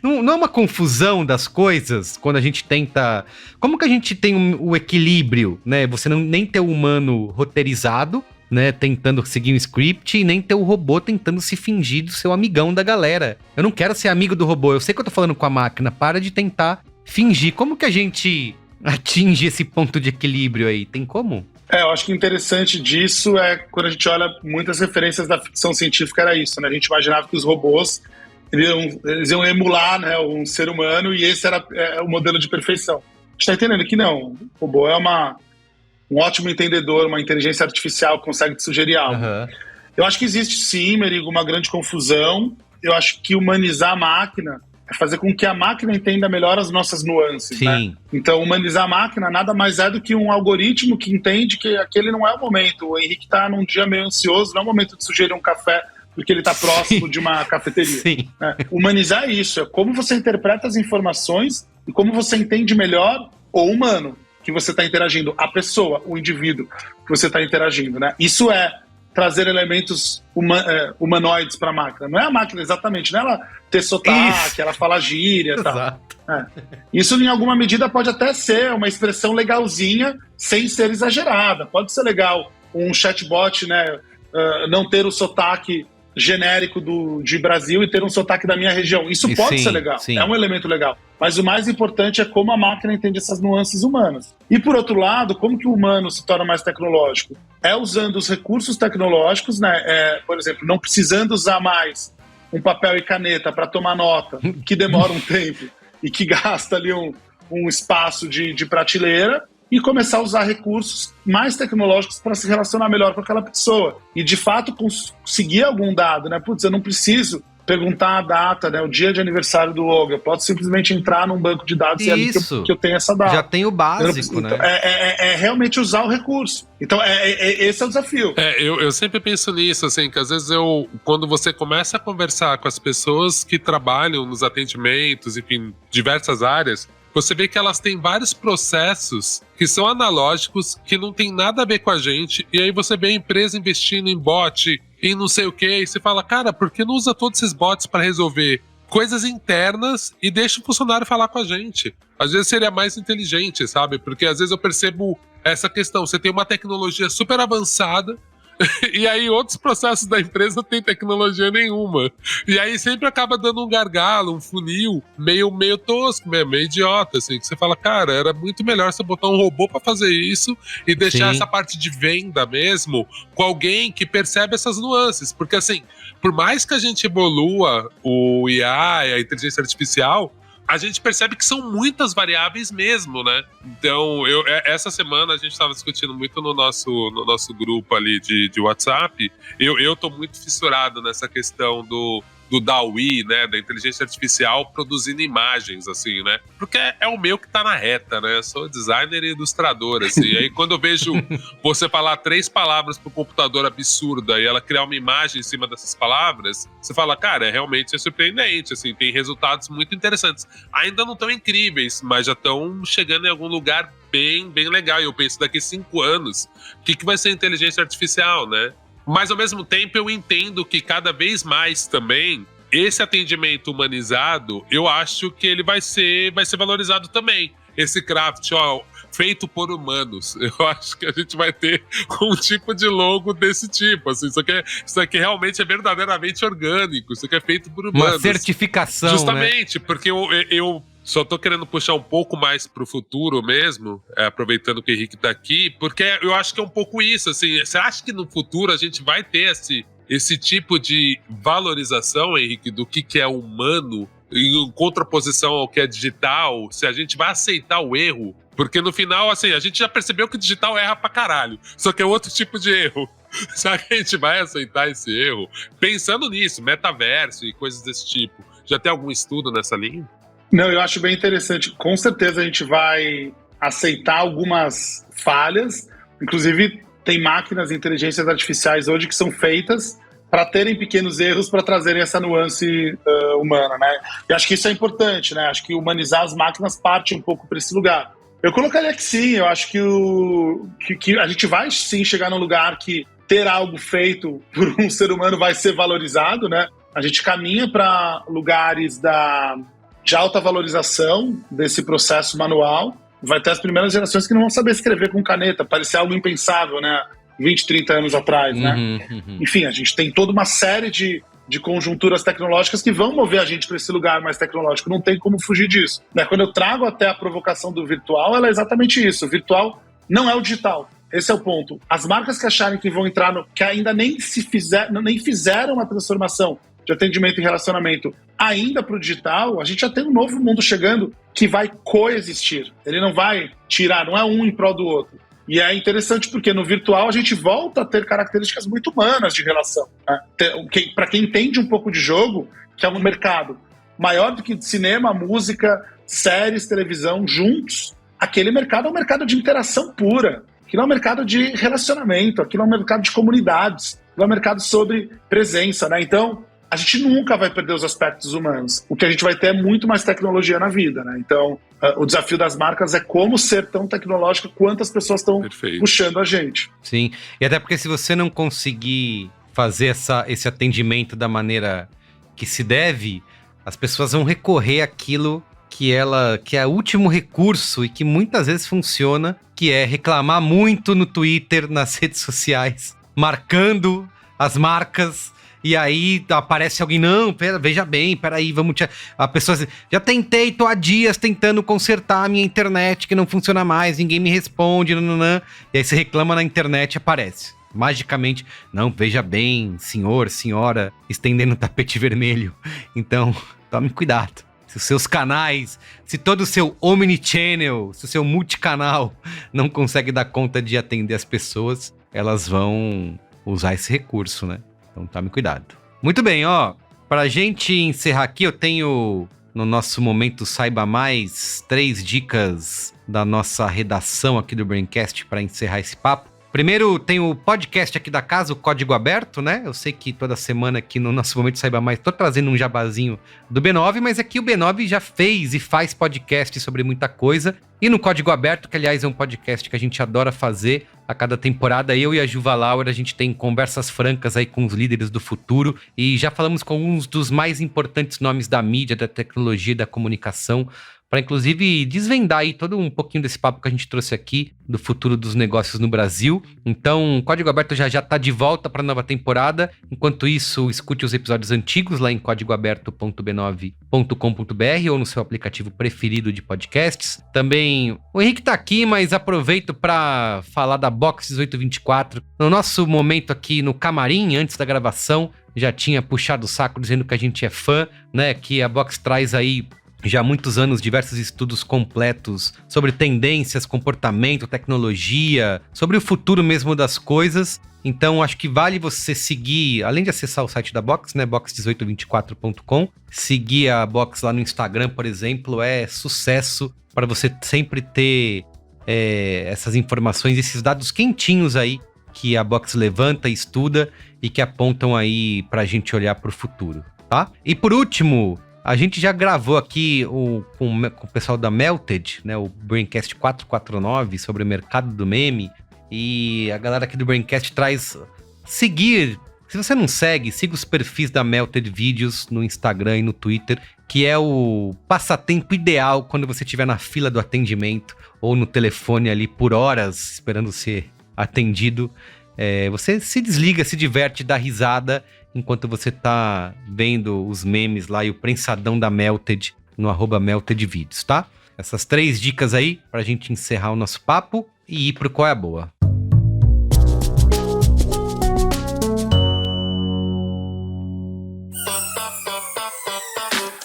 não é uma confusão das coisas quando a gente tenta... Como que a gente tem o equilíbrio, né? Você nem ter o humano roteirizado, né, tentando seguir um script, e nem ter o robô tentando se fingir do seu amigão da galera. Eu não quero ser amigo do robô, eu sei que eu tô falando com a máquina, para de tentar fingir. Como que a gente atinge esse ponto de equilíbrio aí? Tem como? Eu acho que o interessante disso é quando a gente olha muitas referências da ficção científica, era isso, né? A gente imaginava que os robôs eles iam emular, né, um ser humano, e esse era o modelo de perfeição. A gente tá entendendo que não, o robô é um ótimo entendedor, uma inteligência artificial que consegue te sugerir algo. Uhum. Eu acho que existe sim, Merigo, uma grande confusão. Eu acho que humanizar a máquina é fazer com que a máquina entenda melhor as nossas nuances. Sim. Né? Então, humanizar a máquina nada mais é do que um algoritmo que entende que aquele não é o momento. O Henrique está num dia meio ansioso, não é o momento de sugerir um café porque ele está próximo de uma cafeteria. Sim. Né? Humanizar é isso, é como você interpreta as informações e como você entende melhor o humano que você está interagindo, a pessoa, o indivíduo que você está interagindo, né? Isso é trazer elementos humanoides para a máquina. Não é a máquina exatamente, não é ela ter sotaque, ela falar gíria e tal. Isso, em alguma medida, pode até ser uma expressão legalzinha, sem ser exagerada. Pode ser legal um chatbot, né, não ter o sotaque genérico de Brasil e ter um sotaque da minha região. Isso pode ser legal, é um elemento legal. Mas o mais importante é como a máquina entende essas nuances humanas. E, por outro lado, como que o humano se torna mais tecnológico? É usando os recursos tecnológicos, né? Por exemplo, não precisando usar mais um papel e caneta para tomar nota, que demora um tempo e que gasta ali um espaço de prateleira, e começar a usar recursos mais tecnológicos para se relacionar melhor com aquela pessoa. E, de fato, conseguir algum dado, né? Putz, eu não preciso perguntar a data, né? O dia de aniversário do Oga. Eu posso simplesmente entrar num banco de dados e ali que eu tenho essa data. Já tem o básico, né? Então, é realmente usar o recurso. Então, esse é o desafio. Eu sempre penso nisso, assim, que às vezes quando você começa a conversar com as pessoas que trabalham nos atendimentos, enfim, diversas áreas, você vê que elas têm vários processos que são analógicos, que não tem nada a ver com a gente, e aí você vê a empresa investindo em bot, em não sei o que, e você fala, cara, por que não usa todos esses bots para resolver coisas internas e deixa o funcionário falar com a gente? Às vezes seria mais inteligente, sabe? Porque às vezes eu percebo essa questão, você tem uma tecnologia super avançada, e aí outros processos da empresa não tem tecnologia nenhuma. E aí sempre acaba dando um gargalo, um funil meio tosco, meio idiota, assim, que você fala, cara, era muito melhor você botar um robô pra fazer isso e deixar essa parte de venda mesmo com alguém que percebe essas nuances. Porque assim, por mais que a gente evolua o IA e a inteligência artificial, a gente percebe que são muitas variáveis mesmo, né? Então, essa semana a gente estava discutindo muito no nosso grupo ali de WhatsApp. Eu tô muito fissurado nessa questão do DALL-E, né, da inteligência artificial produzindo imagens, assim, né? Porque é o meu que tá na reta, né? Eu sou designer e ilustrador, assim. E aí, quando eu vejo você falar 3 palavras pro computador absurda e ela criar uma imagem em cima dessas palavras, você fala, cara, realmente é surpreendente, assim, tem resultados muito interessantes. Ainda não tão incríveis, mas já estão chegando em algum lugar bem, bem legal. E eu penso, daqui 5 anos, o que vai ser inteligência artificial, né? Mas, ao mesmo tempo, eu entendo que cada vez mais também, esse atendimento humanizado, eu acho que ele vai ser valorizado também. Esse craft, feito por humanos. Eu acho que a gente vai ter um tipo de logo desse tipo. Assim, isso aqui realmente é verdadeiramente orgânico. Isso aqui é feito por humanos. Uma certificação, justamente, né? Porque eu só tô querendo puxar um pouco mais pro futuro mesmo, aproveitando que o Henrique tá aqui, porque eu acho que é um pouco isso, assim, você acha que no futuro a gente vai ter esse tipo de valorização, Henrique, do que é humano, em contraposição ao que é digital, se a gente vai aceitar o erro? Porque no final, assim, a gente já percebeu que o digital erra pra caralho, só que é outro tipo de erro. Será que a gente vai aceitar esse erro? Pensando nisso, metaverso e coisas desse tipo, já tem algum estudo nessa linha? Não, eu acho bem interessante. Com certeza a gente vai aceitar algumas falhas. Inclusive, tem máquinas de inteligências artificiais hoje que são feitas para terem pequenos erros, para trazerem essa nuance humana, né? E acho que isso é importante, né? Acho que humanizar as máquinas parte um pouco para esse lugar. Eu colocaria que sim, eu acho que a gente vai sim chegar num lugar que ter algo feito por um ser humano vai ser valorizado, né? A gente caminha para lugares de alta valorização desse processo manual. Vai ter as primeiras gerações que não vão saber escrever com caneta, parecia algo impensável, né? 20, 30 anos atrás, né? Enfim, a gente tem toda uma série de conjunturas tecnológicas que vão mover a gente para esse lugar mais tecnológico, não tem como fugir disso, né? Quando eu trago até a provocação do virtual, ela é exatamente isso, o virtual não é o digital, esse é o ponto. As marcas que acharem que vão entrar que ainda nem fizeram a transformação de atendimento e relacionamento ainda para o digital, a gente já tem um novo mundo chegando que vai coexistir. Ele não vai tirar, não é um em prol do outro. E é interessante porque no virtual a gente volta a ter características muito humanas de relação, né? Para quem entende um pouco de jogo, que é um mercado maior do que cinema, música, séries, televisão, juntos, aquele mercado é um mercado de interação pura. Aquilo é um mercado de relacionamento, aquilo é um mercado de comunidades, aquilo é um mercado sobre presença, né? Então, a gente nunca vai perder os aspectos humanos. O que a gente vai ter é muito mais tecnologia na vida, né? Então, o desafio das marcas é como ser tão tecnológico quanto as pessoas estão puxando a gente. Sim, e até porque se você não conseguir fazer esse atendimento da maneira que se deve, as pessoas vão recorrer àquilo que é o último recurso e que muitas vezes funciona, que é reclamar muito no Twitter, nas redes sociais, marcando as marcas. E aí aparece alguém, não, veja bem, peraí, vamos... A pessoa diz, já tentei, tô há dias tentando consertar a minha internet, que não funciona mais, ninguém me responde, nananã. E aí você reclama na internet, aparece. Magicamente, não, veja bem, senhor, senhora, estendendo o tapete vermelho. Então, tome cuidado. Se os seus canais, se todo o seu omnichannel, se o seu multicanal não consegue dar conta de atender as pessoas, elas vão usar esse recurso, né? Então tome cuidado. Muito bem, pra gente encerrar aqui, eu tenho no nosso momento Saiba Mais 3 dicas da nossa redação aqui do Braincast para encerrar esse papo. Primeiro, tem o podcast aqui da casa, o Código Aberto, né? Eu sei que toda semana aqui no nosso momento Saiba Mais, tô trazendo um jabazinho do B9, mas aqui o B9 já fez e faz podcast sobre muita coisa. E no Código Aberto, que aliás é um podcast que a gente adora fazer a cada temporada, eu e a Juva Lauer, a gente tem conversas francas aí com os líderes do futuro e já falamos com alguns dos mais importantes nomes da mídia, da tecnologia e da comunicação, para inclusive desvendar aí todo um pouquinho desse papo que a gente trouxe aqui do futuro dos negócios no Brasil. Então, o Código Aberto já tá de volta para a nova temporada. Enquanto isso, escute os episódios antigos lá em códigoaberto.b9.com.br ou no seu aplicativo preferido de podcasts. Também, o Henrique tá aqui, mas aproveito para falar da Box 1824. No nosso momento aqui no camarim, antes da gravação, já tinha puxado o saco dizendo que a gente é fã, né? Que a Box traz aí já há muitos anos diversos estudos completos sobre tendências, comportamento, tecnologia, sobre o futuro mesmo das coisas. Então, acho que vale você seguir, além de acessar o site da Box, né, box1824.com, seguir a Box lá no Instagram, por exemplo, é sucesso para você sempre ter essas informações, esses dados quentinhos aí que a Box levanta, estuda e que apontam aí para a gente olhar para o futuro, tá? E por último, a gente já gravou aqui com o pessoal da Melted, né, o Braincast 449 sobre o mercado do meme. E a galera aqui do Braincast traz seguir. Se você não segue, siga os perfis da Melted Videos no Instagram e no Twitter, que é o passatempo ideal quando você estiver na fila do atendimento ou no telefone ali por horas esperando ser atendido. Você se desliga, se diverte, dá risada enquanto você tá vendo os memes lá e o prensadão da Melted no @meltedvideos, tá? Essas 3 dicas aí pra gente encerrar o nosso papo e ir pro Qual é a Boa.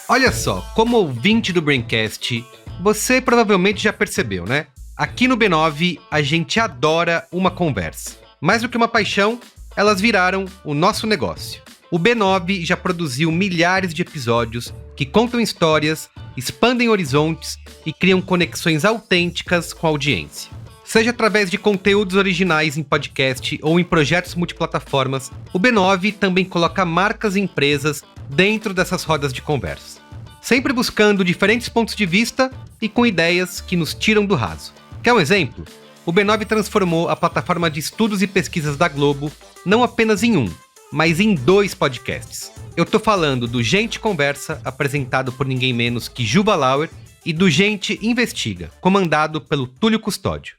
Olha só, como ouvinte do Braincast, você provavelmente já percebeu, né? Aqui no B9, a gente adora uma conversa. Mais do que uma paixão, elas viraram o nosso negócio. O B9 já produziu milhares de episódios que contam histórias, expandem horizontes e criam conexões autênticas com a audiência. Seja através de conteúdos originais em podcast ou em projetos multiplataformas, o B9 também coloca marcas e empresas dentro dessas rodas de conversa. Sempre buscando diferentes pontos de vista e com ideias que nos tiram do raso. Quer um exemplo? O B9 transformou a plataforma de estudos e pesquisas da Globo não apenas em um, mas em 2 podcasts. Eu tô falando do Gente Conversa, apresentado por ninguém menos que Juba Lauer, e do Gente Investiga, comandado pelo Túlio Custódio.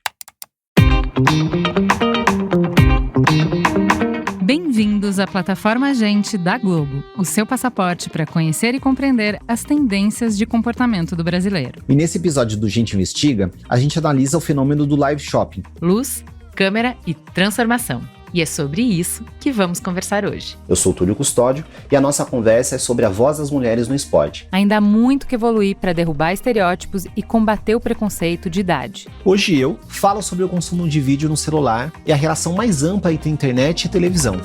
Bem-vindos à plataforma Gente da Globo, o seu passaporte para conhecer e compreender as tendências de comportamento do brasileiro. E nesse episódio do Gente Investiga, a gente analisa o fenômeno do live shopping. Luz, câmera e transformação. E é sobre isso que vamos conversar hoje. Eu sou o Túlio Custódio e a nossa conversa é sobre a voz das mulheres no esporte. Ainda há muito que evoluir para derrubar estereótipos e combater o preconceito de idade. Hoje eu falo sobre o consumo de vídeo no celular e a relação mais ampla entre internet e televisão.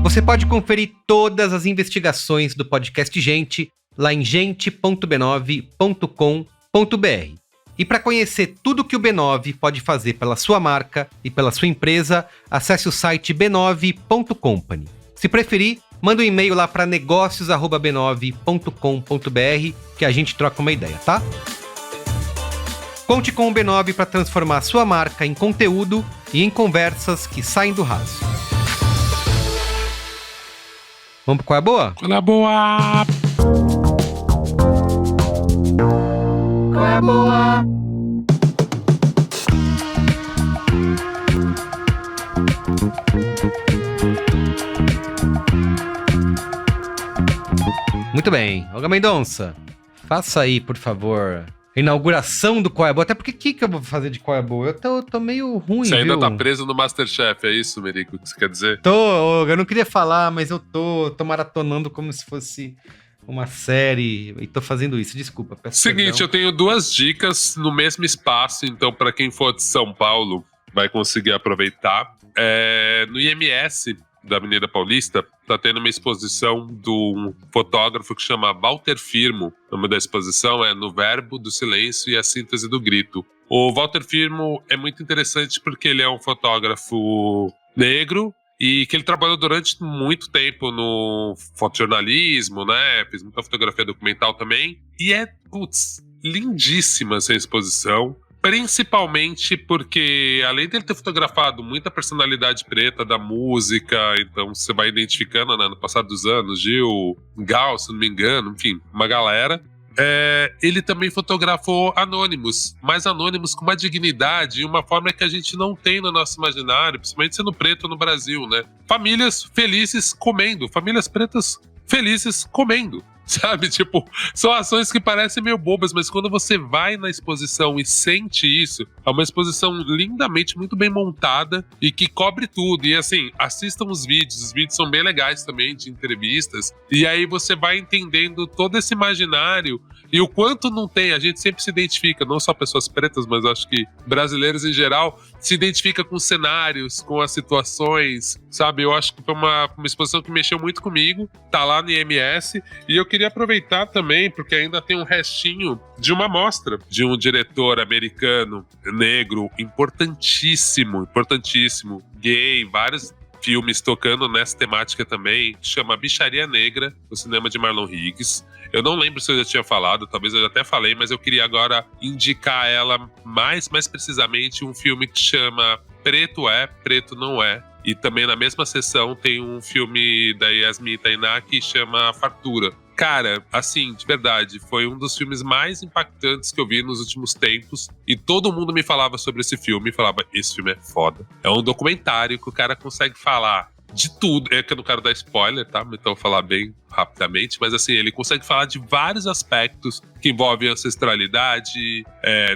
Você pode conferir todas as investigações do podcast Gente lá em gente.b9.com.br. E para conhecer tudo que o B9 pode fazer pela sua marca e pela sua empresa, acesse o site b9.company. Se preferir, manda um e-mail lá para negócios@b9.com.br que a gente troca uma ideia, tá? Conte com o B9 para transformar sua marca em conteúdo e em conversas que saem do raso. Vamos pro Qual é a Boa? Qual é a boa? Qual é a boa? Muito bem. Olga Mendonça, faça aí, por favor, a inauguração do Qual é a Boa. Até porque o que eu vou fazer de Qual é a Boa? Eu tô meio ruim, Você ainda viu? tá preso no Masterchef, é isso, Merico, que você quer dizer? Tô, Olga, eu não queria falar, mas eu tô maratonando como se fosse uma série e tô fazendo isso. Desculpa, peço Seguinte, perdão. eu tenho 2 dicas no mesmo espaço, então pra quem for de São Paulo vai conseguir aproveitar. No IMS da Avenida Paulista tá tendo uma exposição de um fotógrafo que chama Walter Firmo. O nome da exposição é No Verbo do Silêncio e a Síntese do Grito. O Walter Firmo é muito interessante porque ele é um fotógrafo negro e que ele trabalhou durante muito tempo no fotojornalismo, né? Fez muita fotografia documental também. E é, lindíssima essa exposição. Principalmente porque, além dele ter fotografado muita personalidade preta da música, então você vai identificando, né, no passar dos anos, Gil, Gal, se não me engano, enfim, uma galera. Ele também fotografou anônimos, mas anônimos com uma dignidade e uma forma que a gente não tem no nosso imaginário, principalmente sendo preto no Brasil, né? Famílias felizes comendo, famílias pretas felizes comendo. sabe? Tipo, são ações que parecem meio bobas, mas quando você vai na exposição e sente isso, é uma exposição lindamente, muito bem montada e que cobre tudo. E assim, assistam os vídeos são bem legais também, de entrevistas, e aí você vai entendendo todo esse imaginário e o quanto não tem, a gente sempre se identifica, não só pessoas pretas, mas acho que brasileiros em geral, se identifica com cenários, com as situações, sabe? Eu acho que foi uma exposição que mexeu muito comigo, tá lá no IMS, e eu queria aproveitar também, porque ainda tem um restinho de uma mostra de um diretor americano, negro, importantíssimo, gay, vários filmes tocando nessa temática também, chama Bicharia Negra, o cinema de Marlon Higgs. Eu não lembro se eu já tinha falado, talvez eu já até falei, mas eu queria agora indicar ela mais precisamente um filme que chama Preto é, Preto não é. E também na mesma sessão tem um filme da Yasmin Tainá que chama Fartura. Cara, assim, de verdade, foi um dos filmes mais impactantes que eu vi nos últimos tempos. E todo mundo me falava sobre esse filme e falava, esse filme é foda. É um documentário que o cara consegue falar de tudo. É que eu não quero dar spoiler, tá? Então eu vou falar bem rapidamente. Mas assim, ele consegue falar de vários aspectos que envolvem ancestralidade,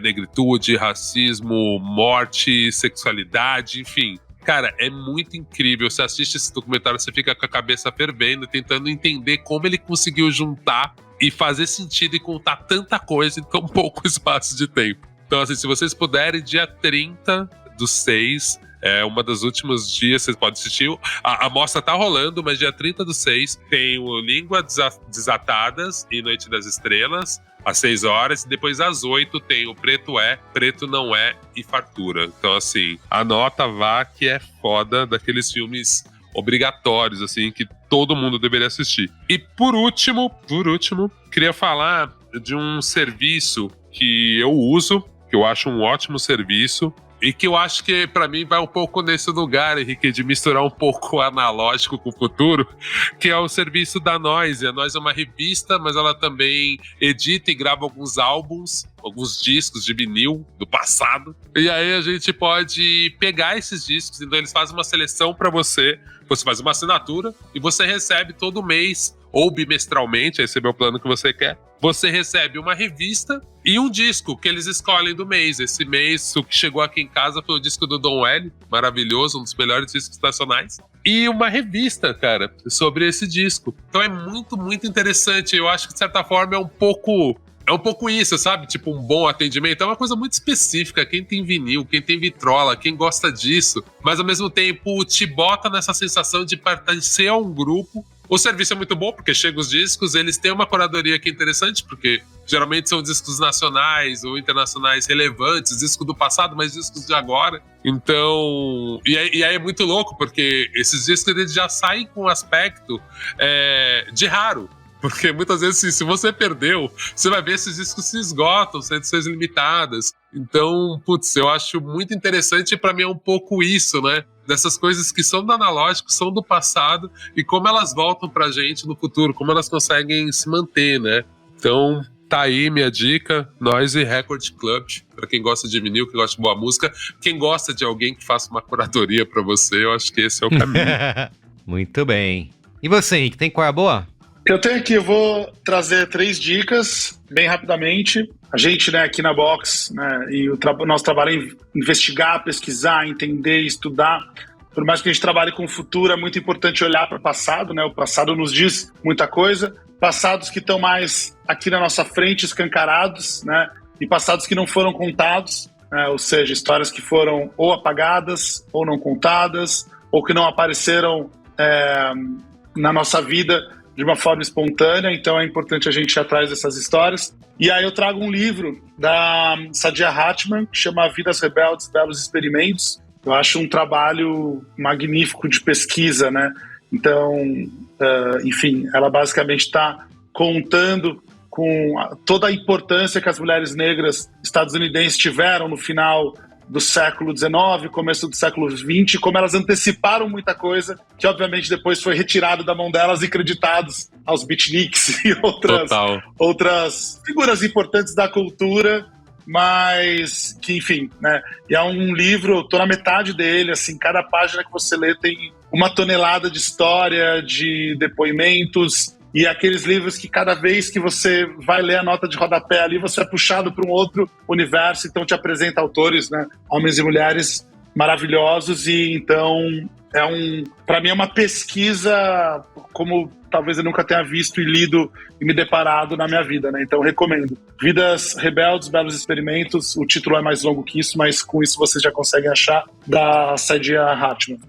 negritude, racismo, morte, sexualidade, enfim. Cara, é muito incrível. Você assiste esse documentário, você fica com a cabeça fervendo, tentando entender como ele conseguiu juntar e fazer sentido e contar tanta coisa em tão pouco espaço de tempo. Então, assim, se vocês puderem, dia 30/6, uma das últimos dias, vocês podem assistir. A mostra tá rolando, mas dia 30/6 tem o Língua Desatadas e Noite das Estrelas, às 6 horas, e depois às 8 tem o Preto é, Preto não é e Fartura. Então, assim, anota, vá, que é foda, daqueles filmes obrigatórios, assim, que todo mundo deveria assistir. E por último, queria falar de um serviço que eu uso, que eu acho um ótimo serviço, e que eu acho que, pra mim, vai um pouco nesse lugar, Henrique, de misturar um pouco o analógico com o futuro, que é o serviço da Noise. A Noise é uma revista, mas ela também edita e grava alguns álbuns, alguns discos de vinil do passado. E aí a gente pode pegar esses discos, então eles fazem uma seleção pra você faz uma assinatura e você recebe todo mês, ou bimestralmente, esse é o plano que você quer, você recebe uma revista e um disco que eles escolhem do mês. Esse mês, o que chegou aqui em casa foi o disco do Dom L, maravilhoso, um dos melhores discos nacionais. E uma revista, cara, sobre esse disco. Então é muito, muito interessante. Eu acho que, de certa forma, é um pouco isso, sabe? Tipo, um bom atendimento. É uma coisa muito específica. Quem tem vinil, quem tem vitrola, quem gosta disso. Mas, ao mesmo tempo, te bota nessa sensação de pertencer a um grupo. O serviço é muito bom, porque chegam os discos, eles têm uma curadoria que é interessante, porque geralmente são discos nacionais ou internacionais relevantes, discos do passado, mas discos de agora. Então, e aí é muito louco, porque esses discos eles já saem com um aspecto de raro. Porque muitas vezes, se você perdeu, você vai ver esses discos se esgotam, são edições limitadas. Então, putz, eu acho muito interessante, e pra mim é um pouco isso, né? Dessas coisas que são do analógico, são do passado, e como elas voltam pra gente no futuro, como elas conseguem se manter, né? Então, tá aí minha dica, Noise Record Club, pra quem gosta de vinil, quem gosta de boa música, quem gosta de alguém que faça uma curadoria pra você, eu acho que esse é o caminho. Muito bem. E você, Henrique, tem qual é a boa? Eu tenho aqui, eu vou trazer 3 dicas, bem rapidamente. A gente, né, aqui na Box, né, e o nosso trabalho é investigar, pesquisar, entender, estudar. Por mais que a gente trabalhe com o futuro, é muito importante olhar para o passado, né? O passado nos diz muita coisa. Passados que estão mais aqui na nossa frente, escancarados, né? E passados que não foram contados, né? Ou seja, histórias que foram ou apagadas, ou não contadas, ou que não apareceram na nossa vida de uma forma espontânea. Então é importante a gente ir atrás dessas histórias. E aí eu trago um livro da Saadia Hartman, que chama Vidas Rebeldes, Belos Experimentos. Eu acho um trabalho magnífico de pesquisa, né? Então, enfim, ela basicamente está contando com toda a importância que as mulheres negras estadunidenses tiveram no final do século XIX, começo do século XX, como elas anteciparam muita coisa, que obviamente depois foi retirado da mão delas e creditados aos beatniks e outras figuras importantes da cultura, mas que, enfim, né? E é um livro, eu tô na metade dele, assim, cada página que você lê tem uma tonelada de história, de depoimentos, E aqueles livros que cada vez que você vai ler a nota de rodapé ali, você é puxado para um outro universo, então te apresenta autores, né, homens e mulheres maravilhosos, e então para mim é uma pesquisa como talvez eu nunca tenha visto e lido e me deparado na minha vida, né? Então recomendo. Vidas Rebeldes, Belos Experimentos, o título é mais longo que isso, mas com isso vocês já conseguem achar, da Saidiya Hartman.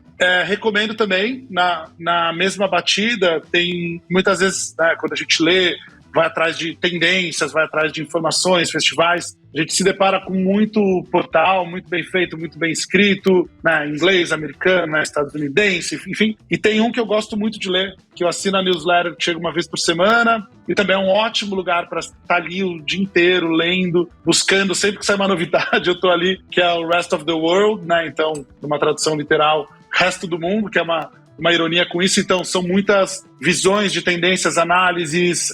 Recomendo também, na mesma batida, tem muitas vezes, né, quando a gente lê, vai atrás de tendências, vai atrás de informações, festivais, a gente se depara com muito portal, muito bem feito, muito bem escrito, né, inglês, americano, né, estadunidense, enfim. E tem um que eu gosto muito de ler, que eu assino a newsletter, que chega uma vez por semana, e também é um ótimo lugar para estar ali o dia inteiro, lendo, buscando, sempre que sai uma novidade, eu estou ali, que é o Rest of the World, né, então, numa tradução literal, Resto do Mundo, que é uma ironia com isso. Então são muitas visões de tendências, análises,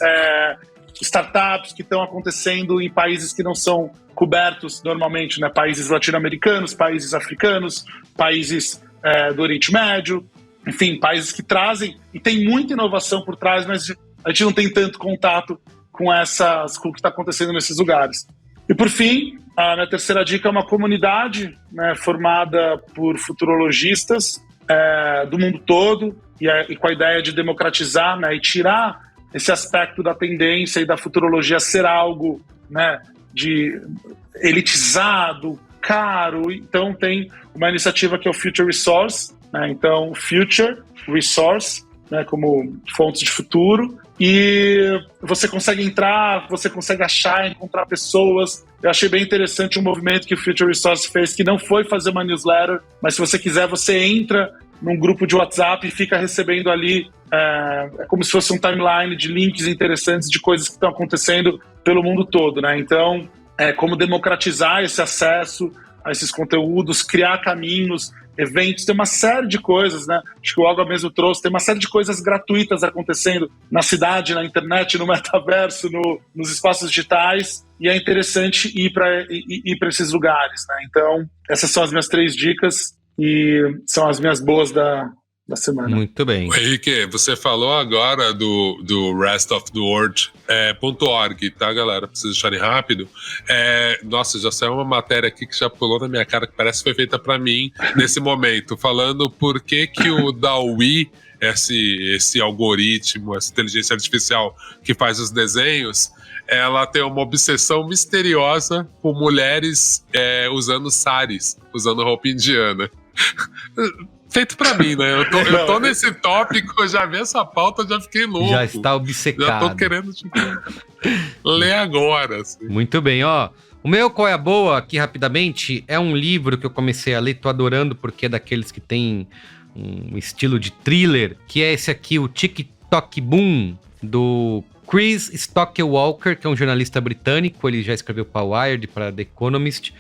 startups que estão acontecendo em países que não são cobertos normalmente, né? Países latino-americanos, países africanos, países do Oriente Médio, enfim, países que trazem, e tem muita inovação por trás, mas a gente não tem tanto contato com o que está acontecendo nesses lugares. E por fim, a minha terceira dica é uma comunidade, né, formada por futurologistas do mundo todo, e com a ideia de democratizar, né, e tirar esse aspecto da tendência e da futurologia ser algo, né, de elitizado, caro. Então tem uma iniciativa que é o Future Resource, né, então Future Resource, né, como fontes de futuro, e você consegue entrar, você consegue achar, encontrar pessoas. Eu achei bem interessante um movimento que o Future Resource fez, que não foi fazer uma newsletter, mas se você quiser, você entra num grupo de WhatsApp e fica recebendo ali, é como se fosse um timeline de links interessantes de coisas que estão acontecendo pelo mundo todo, né? Então, como democratizar esse acesso a esses conteúdos, criar caminhos, eventos, tem uma série de coisas, né? Acho que o Olga mesmo trouxe, tem uma série de coisas gratuitas acontecendo na cidade, na internet, no metaverso, nos espaços digitais, e é interessante ir para esses lugares, né? Então, essas são as minhas 3 dicas e são as minhas boas da semana. Muito bem. Henrique, você falou agora do Rest of the World .org, tá, galera? Pra vocês deixarem rápido. Nossa, já saiu uma matéria aqui que já pulou na minha cara, que parece que foi feita pra mim nesse momento, falando por que o DALL-E, esse algoritmo, essa inteligência artificial que faz os desenhos, ela tem uma obsessão misteriosa por mulheres usando saris, usando roupa indiana. Feito pra mim, né? Eu tô nesse tópico, eu já vi essa pauta, já fiquei louco. Já está obcecado. Já tô querendo ler agora. Assim. Muito bem, ó. O meu Qual é a Boa, aqui rapidamente, é um livro que eu comecei a ler, tô adorando, porque é daqueles que tem um estilo de thriller, que é esse aqui, o TikTok Boom, do Chris Stockwalker, que é um jornalista britânico, ele já escreveu para Wired, para The Economist,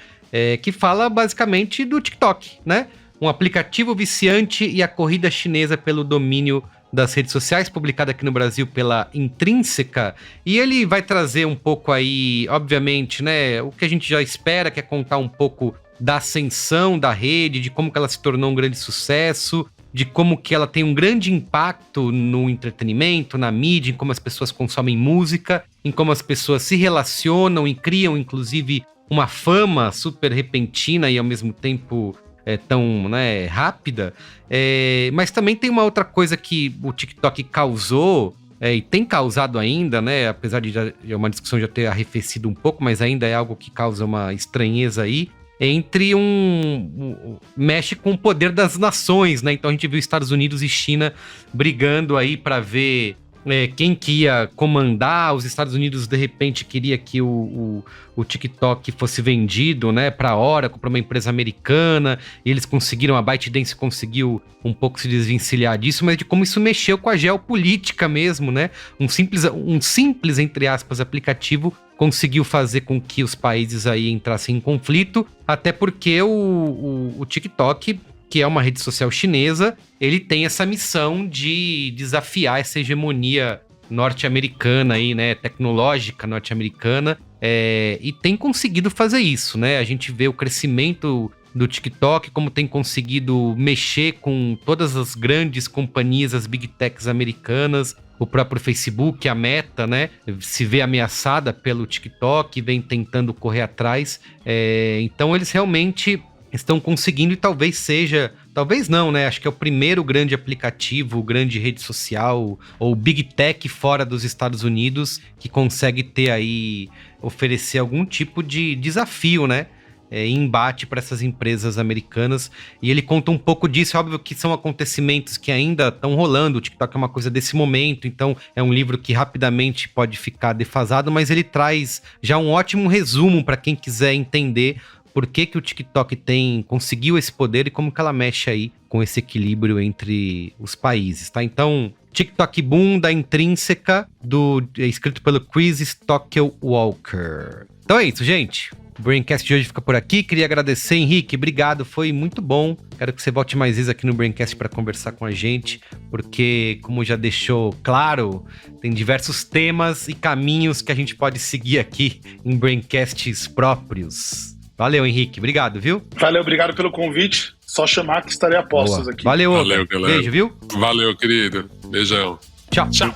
que fala basicamente do TikTok, né? Um aplicativo viciante e a corrida chinesa pelo domínio das redes sociais, publicado aqui no Brasil pela Intrínseca. E ele vai trazer um pouco aí, obviamente, né, o que a gente já espera, que é contar um pouco da ascensão da rede, de como que ela se tornou um grande sucesso, de como que ela tem um grande impacto no entretenimento, na mídia, em como as pessoas consomem música, em como as pessoas se relacionam e criam, inclusive, uma fama super repentina e, ao mesmo tempo, tão, né, rápida. Mas também tem uma outra coisa que o TikTok causou, e tem causado ainda, né, apesar de uma discussão já ter arrefecido um pouco, mas ainda é algo que causa uma estranheza aí, mexe com o poder das nações, né? Então a gente viu Estados Unidos e China brigando aí para ver quem que ia comandar. Os Estados Unidos, de repente, queria que o TikTok fosse vendido, né, para a Oracle, para uma empresa americana, e eles conseguiram, a ByteDance conseguiu um pouco se desvencilhar disso, mas de como isso mexeu com a geopolítica mesmo, né? Um simples, entre aspas, aplicativo conseguiu fazer com que os países aí entrassem em conflito, até porque o TikTok, que é uma rede social chinesa, ele tem essa missão de desafiar essa hegemonia norte-americana aí, né, tecnológica norte-americana, e tem conseguido fazer isso, né? A gente vê o crescimento do TikTok, como tem conseguido mexer com todas as grandes companhias, as big techs americanas, o próprio Facebook, a Meta, né, se vê ameaçada pelo TikTok, vem tentando correr atrás. Então eles realmente estão conseguindo, e talvez não, né? Acho que é o primeiro grande aplicativo, grande rede social, ou Big Tech fora dos Estados Unidos, que consegue ter aí, oferecer algum tipo de desafio, né? Embate para essas empresas americanas, e ele conta um pouco disso. Óbvio que são acontecimentos que ainda estão rolando, o TikTok é uma coisa desse momento, então é um livro que rapidamente pode ficar defasado, mas ele traz já um ótimo resumo para quem quiser entender por que o TikTok conseguiu esse poder e como que ela mexe aí com esse equilíbrio entre os países, tá? Então, TikTok Boom, da Intrínseca, escrito pelo Chris Stockwalker. Então é isso, gente. O Braincast de hoje fica por aqui. Queria agradecer, Henrique, obrigado, foi muito bom. Quero que você volte mais vezes aqui no Braincast para conversar com a gente, porque, como já deixou claro, tem diversos temas e caminhos que a gente pode seguir aqui em Braincasts próprios. Valeu, Henrique, obrigado, viu? Valeu, obrigado pelo convite. Só chamar que estarei a postos aqui. Valeu, galera. Beijo, viu? Valeu, querido. Beijão. Tchau. Tchau.